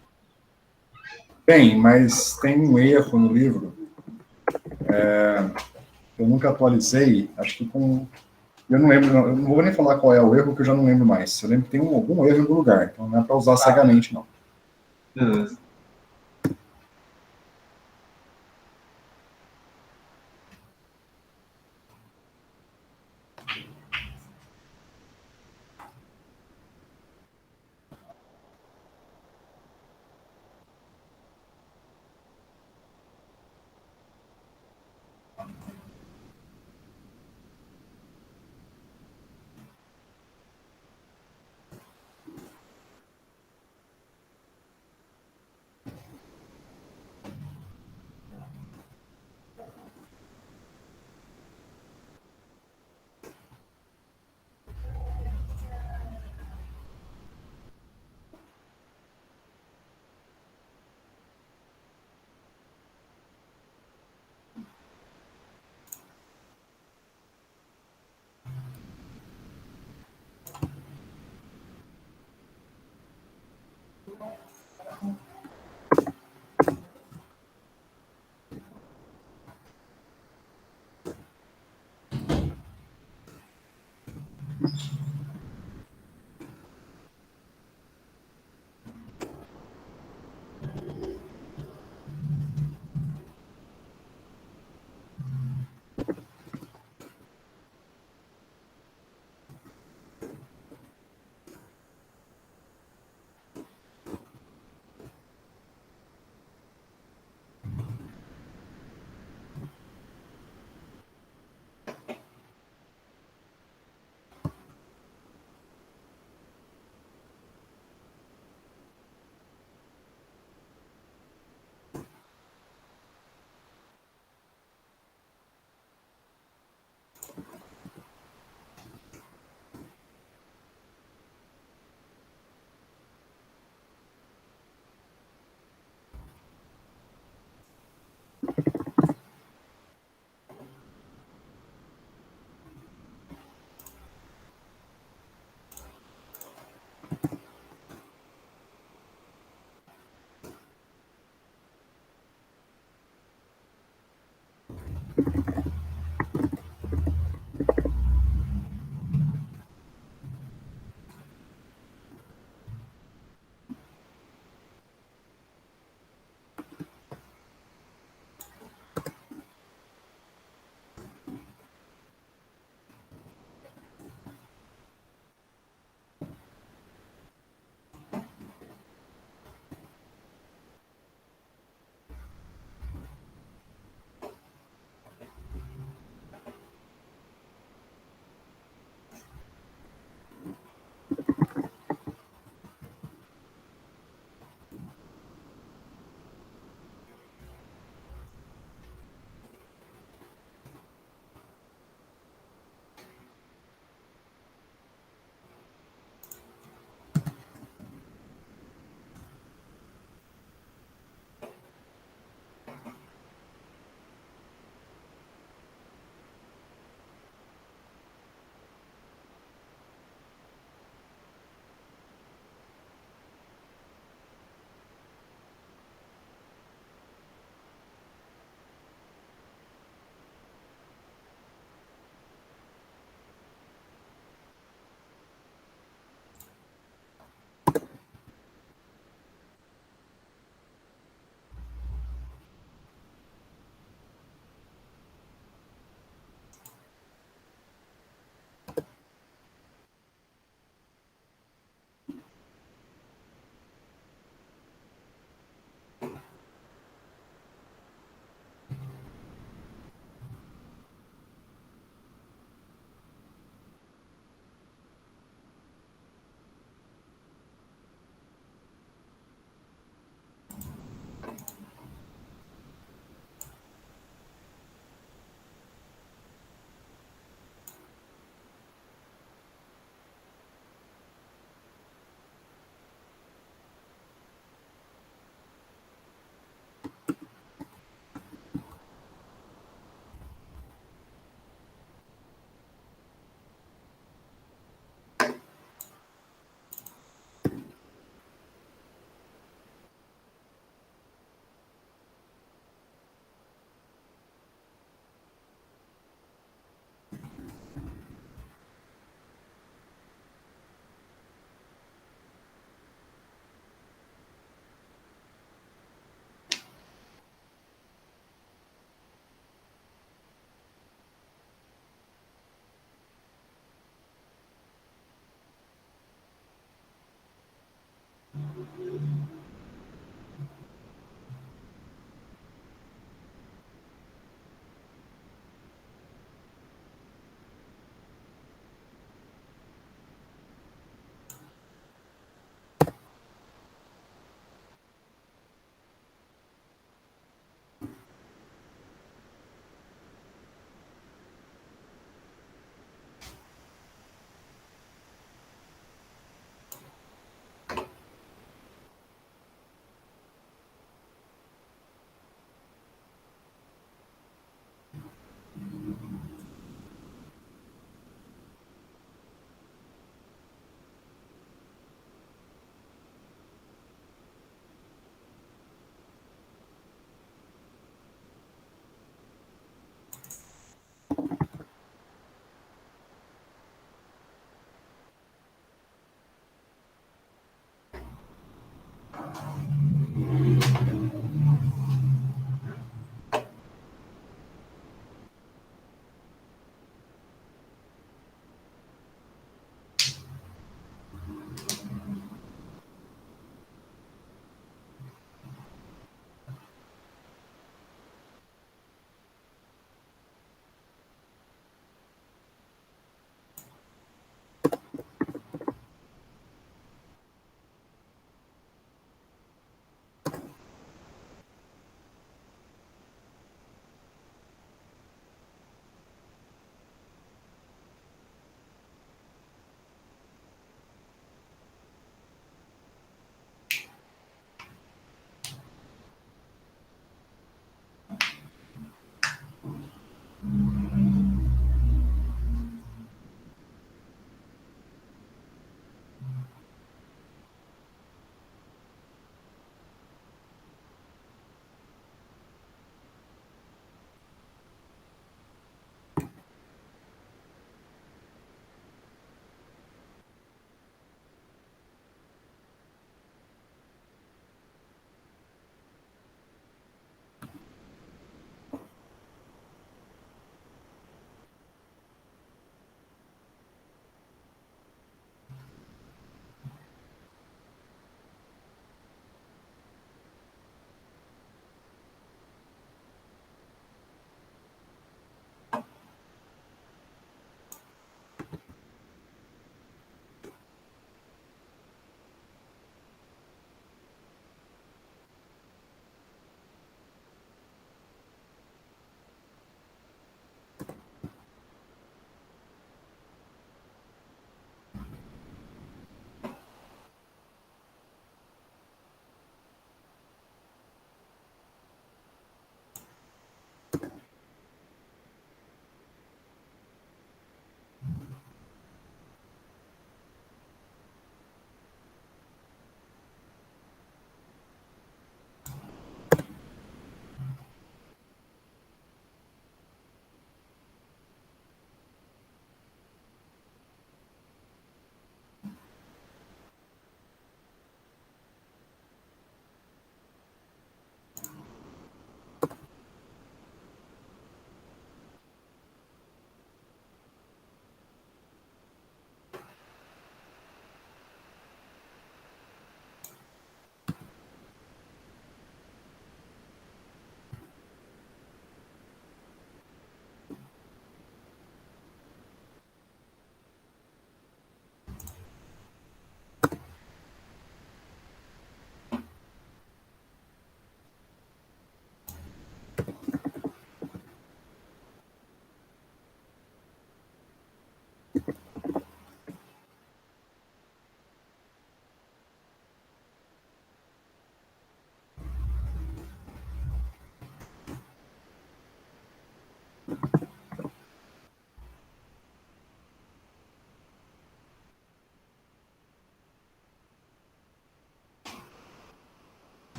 Bem, mas tem um erro no livro. Eu nunca atualizei, acho que com... Eu não lembro, eu não vou nem falar qual é o erro, porque eu já não lembro mais. Eu lembro que tem algum erro em algum lugar, então não é para usar cegamente, não. Beleza.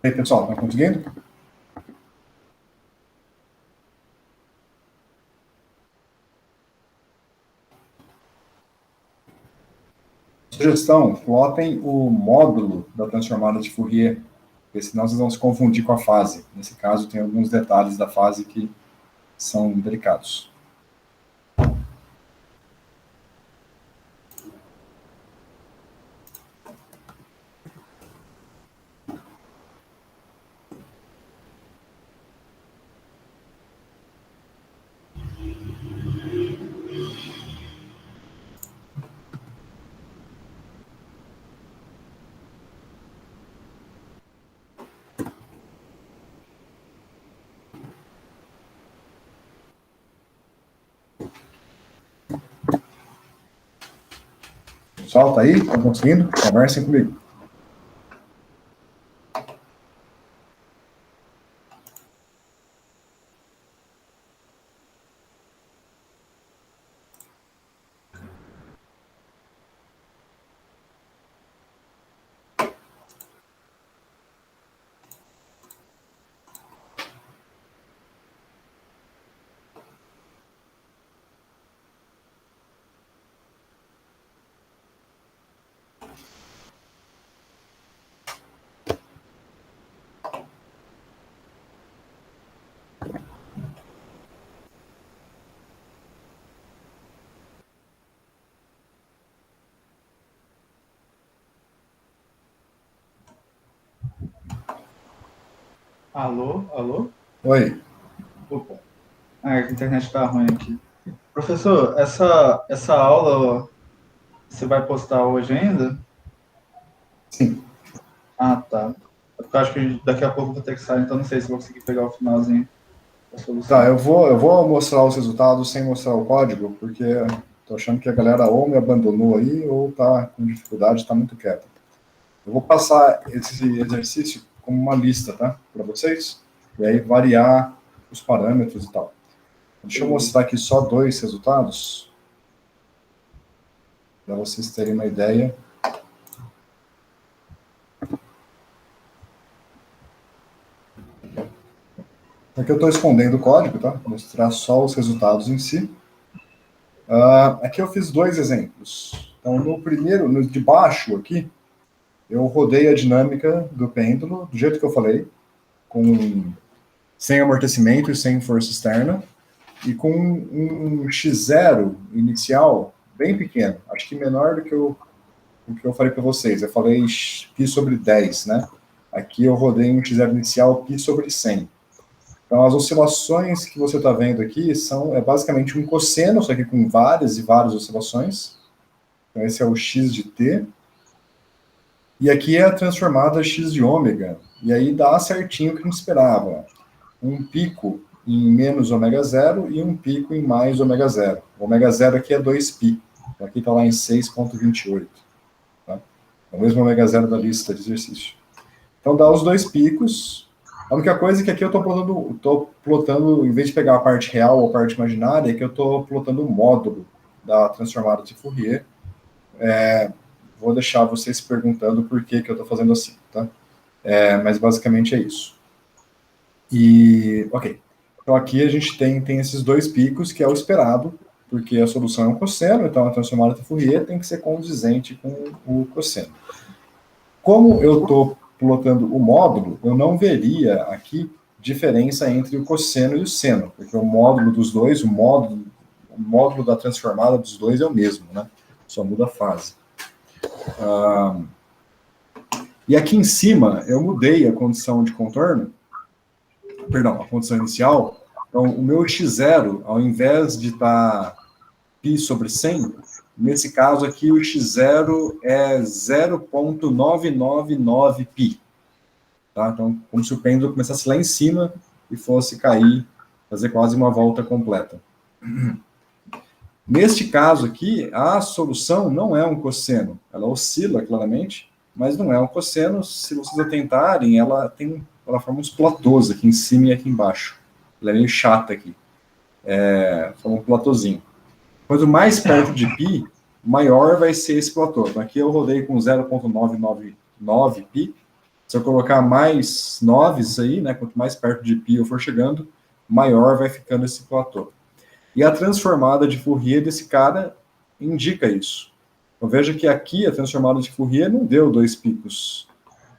E aí, pessoal, estão conseguindo? Sugestão, plotem o módulo da transformada de Fourier, porque senão vocês vão se confundir com a fase. Nesse caso, tem alguns detalhes da fase que são delicados. Pessoal, tá aí? Estão conseguindo? Conversem comigo. Alô? Alô? Oi. Opa. A internet tá ruim aqui. Professor, essa aula você vai postar hoje ainda? Sim. Ah, tá. Eu acho que daqui a pouco eu vou ter que sair, então não sei se vou conseguir pegar o finalzinho da solução. Tá, eu vou mostrar os resultados sem mostrar o código, porque tô achando que a galera ou me abandonou aí, ou tá com dificuldade, tá muito quieta. Eu vou passar esse exercício como uma lista, tá? Para vocês. E aí variar os parâmetros e tal. Deixa eu mostrar aqui só 2 resultados, para vocês terem uma ideia. Aqui eu estou escondendo o código, tá? Vou mostrar só os resultados em si. Aqui eu fiz 2 exemplos. Então, no primeiro, no de baixo aqui, eu rodei a dinâmica do pêndulo, do jeito que eu falei, sem amortecimento e sem força externa, e com um x0 inicial bem pequeno, acho que menor do que eu falei para vocês. Eu falei π sobre 10, né? Aqui eu rodei um x0 inicial π sobre 100. Então, as oscilações que você está vendo aqui é basicamente um cosseno, só que com várias e várias oscilações. Então, esse é o x de t. E aqui é a transformada x de ômega. E aí dá certinho o que a gente esperava. Um pico em menos ômega zero e um pico em mais ômega zero. O ômega zero aqui é 2π. Então, aqui está lá em 6,28. Tá? É o mesmo ômega zero da lista de exercício. Então, dá os 2 picos. A única coisa é que aqui eu estou plotando, em vez de pegar a parte real ou a parte imaginária, é que eu estou plotando o módulo da transformada de Fourier. Vou deixar vocês perguntando por que eu estou fazendo assim, tá? Mas basicamente é isso. Ok. Então aqui a gente tem esses 2 picos, que é o esperado, porque a solução é um cosseno, então a transformada de Fourier tem que ser condizente com o cosseno. Como eu estou plotando o módulo, eu não veria aqui diferença entre o cosseno e o seno, porque o módulo dos dois, o módulo da transformada dos dois é o mesmo, né? Só muda a fase. E aqui em cima, eu mudei a condição de contorno, perdão, a condição inicial. Então, o meu x0, ao invés de estar π sobre 100, nesse caso aqui, o x0 é 0,999π. Tá? Então, como se o pêndulo começasse lá em cima e fosse cair, fazer quase uma volta completa. Neste caso aqui, a solução não é um cosseno. Ela oscila, claramente, mas não é um cosseno. Se vocês atentarem, ela forma uns platôs aqui em cima e aqui embaixo. Ela é meio chata aqui. Forma um platôzinho. Quanto mais perto de π, maior vai ser esse platô. Então, aqui eu rodei com 0,999π, Se eu colocar mais 9 aí, né, quanto mais perto de π eu for chegando, maior vai ficando esse platô. E a transformada de Fourier desse cara indica isso. Então veja que aqui a transformada de Fourier não deu 2 picos.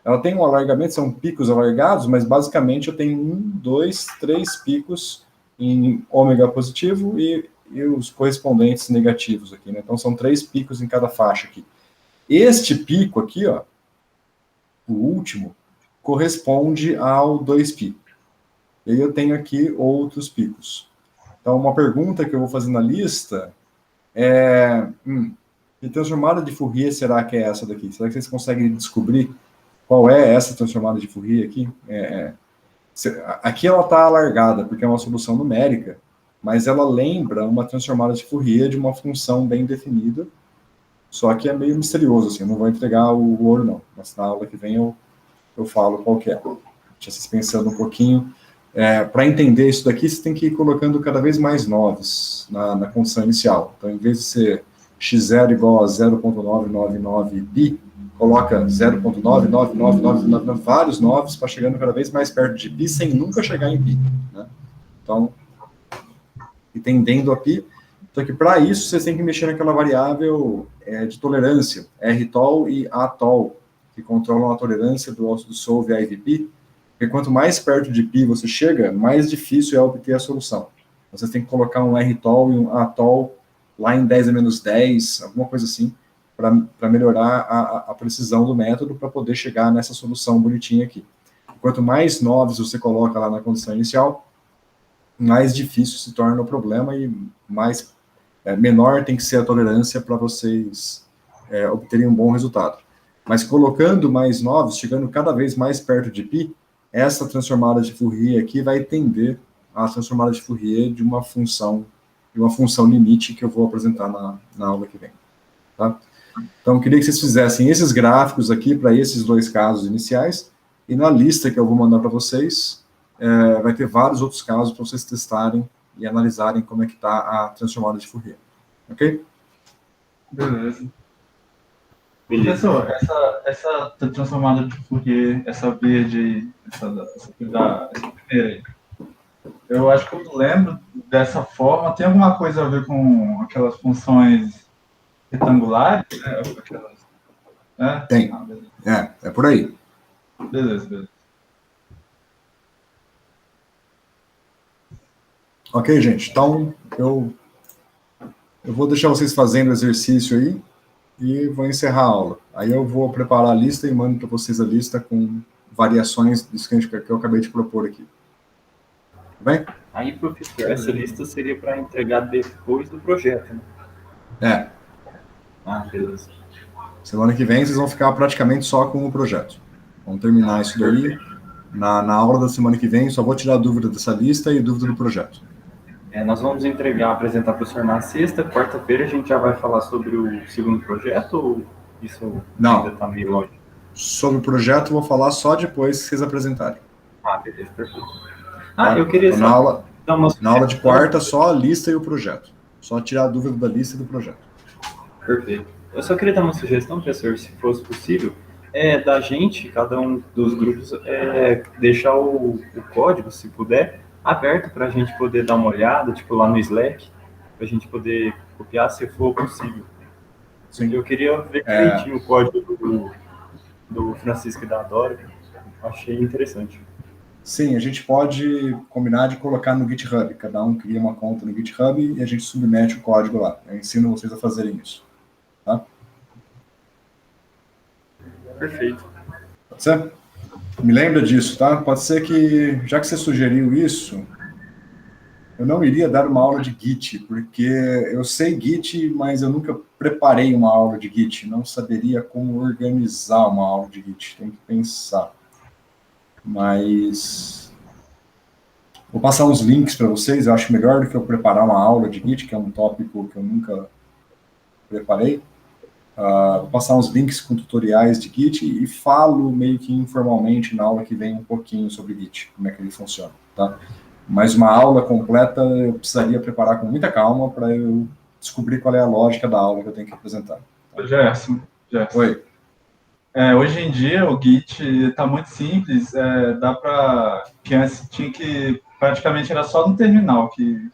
Ela tem um alargamento, são picos alargados, mas basicamente eu tenho 1, 2, 3 picos em ômega positivo e os correspondentes negativos aqui, né? Então são 3 picos em cada faixa aqui. Este pico aqui, ó, o último, corresponde ao 2π. E aí eu tenho aqui outros picos. Então, uma pergunta que eu vou fazer na lista é... que transformada de Fourier será que é essa daqui? Será que vocês conseguem descobrir qual é essa transformada de Fourier aqui? Aqui ela está alargada, porque é uma solução numérica, mas ela lembra uma transformada de Fourier de uma função bem definida, só que é meio misterioso, assim, eu não vou entregar o ouro, não. Mas na aula que vem eu falo qual que é. Deixa vocês pensando um pouquinho. Para entender isso daqui, você tem que ir colocando cada vez mais 9s na condição inicial. Então, em vez de ser x0 igual a 0.999π, coloca 0.99999, vários 9s para chegando cada vez mais perto de π, sem nunca chegar em π. Né? Então, e tendendo a π. Só que para isso, vocês têm que mexer naquela variável de tolerância, Rtol e Atol, que controlam a tolerância do solve IVP, porque quanto mais perto de π você chega, mais difícil é obter a solução. Vocês têm que colocar um Rtol e um Atol lá em 10 a menos 10, alguma coisa assim, para melhorar a precisão do método, para poder chegar nessa solução bonitinha aqui. Quanto mais 9s você coloca lá na condição inicial, mais difícil se torna o problema e mais menor tem que ser a tolerância para vocês obterem um bom resultado. Mas colocando mais 9s, chegando cada vez mais perto de π, essa transformada de Fourier aqui vai tender a transformada de Fourier de uma função limite que eu vou apresentar na aula que vem. Tá? Então, eu queria que vocês fizessem esses gráficos aqui para esses 2 casos iniciais, e na lista que eu vou mandar para vocês, vai ter vários outros casos para vocês testarem e analisarem como é que está a transformada de Fourier. Ok? Beleza. Professor, essa transformada de Fourier, essa verde, essa primeira aí, eu acho que eu lembro dessa forma. Tem alguma coisa a ver com aquelas funções retangulares? Tem. É por aí. Beleza. Ok, gente. Então, eu vou deixar vocês fazendo o exercício aí e vou encerrar a aula. Aí eu vou preparar a lista e mando para vocês a lista com variações disso que eu acabei de propor aqui. Tá bem? Aí, professor, essa lista seria para entregar depois do projeto, né? Beleza. Semana que vem vocês vão ficar praticamente só com o projeto. Vamos terminar isso daí. Na aula da semana que vem, só vou tirar a dúvida dessa lista e dúvida do projeto. Nós vamos apresentar para o senhor na sexta, quarta-feira a gente já vai falar sobre o segundo projeto, ou isso ainda está meio longe? Sobre o projeto eu vou falar só depois que vocês apresentarem. Beleza, perfeito. Eu queria então, na aula de quarta, só a lista e o projeto. Só tirar a dúvida da lista e do projeto. Perfeito. Eu só queria dar uma sugestão, professor, se fosse possível, da gente, cada um dos grupos, deixar o código, se puder, aberto para a gente poder dar uma olhada, tipo lá no Slack, para a gente poder copiar se for possível. Sim. Eu queria ver direitinho o código do Francisco e da Dora, achei interessante. Sim, a gente pode combinar de colocar no GitHub, cada um cria uma conta no GitHub e a gente submete o código lá. Eu ensino vocês a fazerem isso. Tá? Perfeito. Pode ser? Me lembra disso, tá? Pode ser que, já que você sugeriu isso, eu não iria dar uma aula de Git, porque eu sei Git, mas eu nunca preparei uma aula de Git, não saberia como organizar uma aula de Git, tem que pensar. Mas vou passar uns links para vocês, eu acho melhor do que eu preparar uma aula de Git, que é um tópico que eu nunca preparei. Vou passar uns links com tutoriais de Git e falo meio que informalmente na aula que vem um pouquinho sobre Git, como é que ele funciona, tá? Mas uma aula completa eu precisaria preparar com muita calma para eu descobrir qual é a lógica da aula que eu tenho que apresentar. Gerson. Oi. Hoje em dia o Git está muito simples, dá para que antes tinha que praticamente era só no terminal que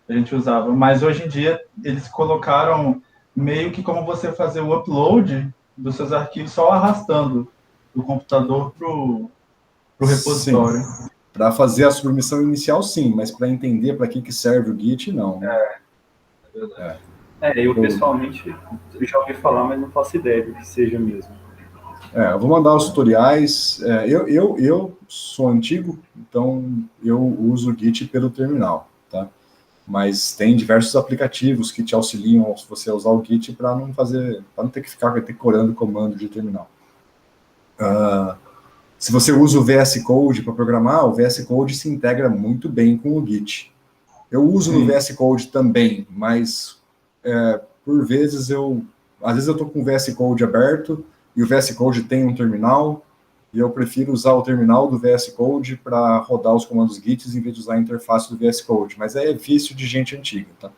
a gente usava, mas hoje em dia eles colocaram meio que como você fazer o upload dos seus arquivos só arrastando do computador pro Sim. repositório. Para fazer a submissão inicial, sim, mas para entender para que serve o Git, não. Eu pessoalmente já ouvi falar, mas não faço ideia do que seja mesmo. Eu vou mandar os tutoriais. Eu sou antigo, então eu uso o Git pelo terminal, tá? Mas tem diversos aplicativos que te auxiliam se você usar o Git para não ter que ficar decorando comando de terminal. Se você usa o VS Code para programar, o VS Code se integra muito bem com o Git. Eu uso no VS Code também, mas por vezes às vezes eu estou com o VS Code aberto e o VS Code tem um terminal e eu prefiro usar o terminal do VS Code para rodar os comandos Git em vez de usar a interface do VS Code, mas é vício de gente antiga, tá?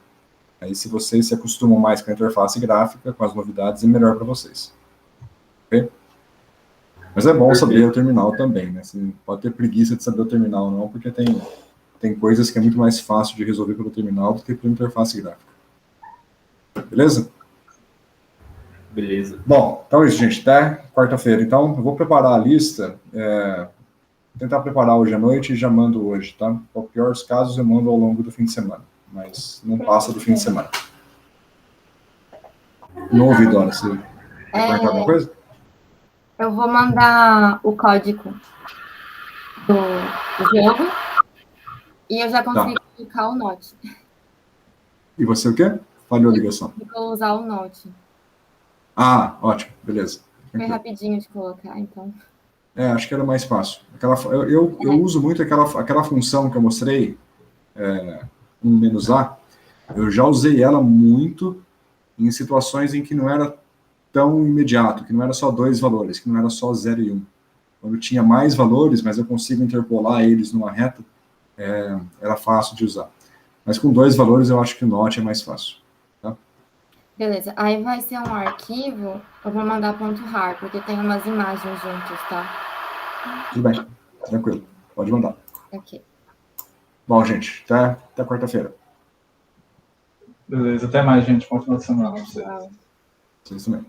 Aí se vocês se acostumam mais com a interface gráfica, com as novidades, é melhor para vocês. Ok? Mas é bom saber o terminal também, né? Você pode ter preguiça de saber o terminal, não, porque tem coisas que é muito mais fácil de resolver pelo terminal do que pela interface gráfica. Beleza? Beleza. Bom, então é isso, gente. Até quarta-feira. Então, eu vou preparar a lista, tentar preparar hoje à noite e já mando hoje, tá? Para os piores casos, eu mando ao longo do fim de semana, mas não passa do fim de semana. Não ouvi, Dora. Você quer comentar alguma coisa? Eu vou mandar o código do jogo e eu já consegui colocar o Note. E você o quê? Falhou a ligação. Vou usar o Note. Ah, ótimo. Beleza. Foi rapidinho de colocar, então. Acho que era mais fácil. Eu uso muito aquela função que eu mostrei, "-a". Eu já usei ela muito em situações em que não era tão imediato, que não era só 2 valores, que não era só 0 e 1. Quando tinha mais valores, mas eu consigo interpolar eles numa reta, era fácil de usar. Mas com 2 valores, eu acho que o Note é mais fácil. Tá? Beleza. Aí vai ser um arquivo, eu vou mandar .rar, porque tem umas imagens juntos, tá? Tudo bem, tranquilo. Pode mandar. Ok. Bom, gente, até quarta-feira. Beleza, até mais, gente. Bom final de semana pra vocês. Tchau. Vocês também.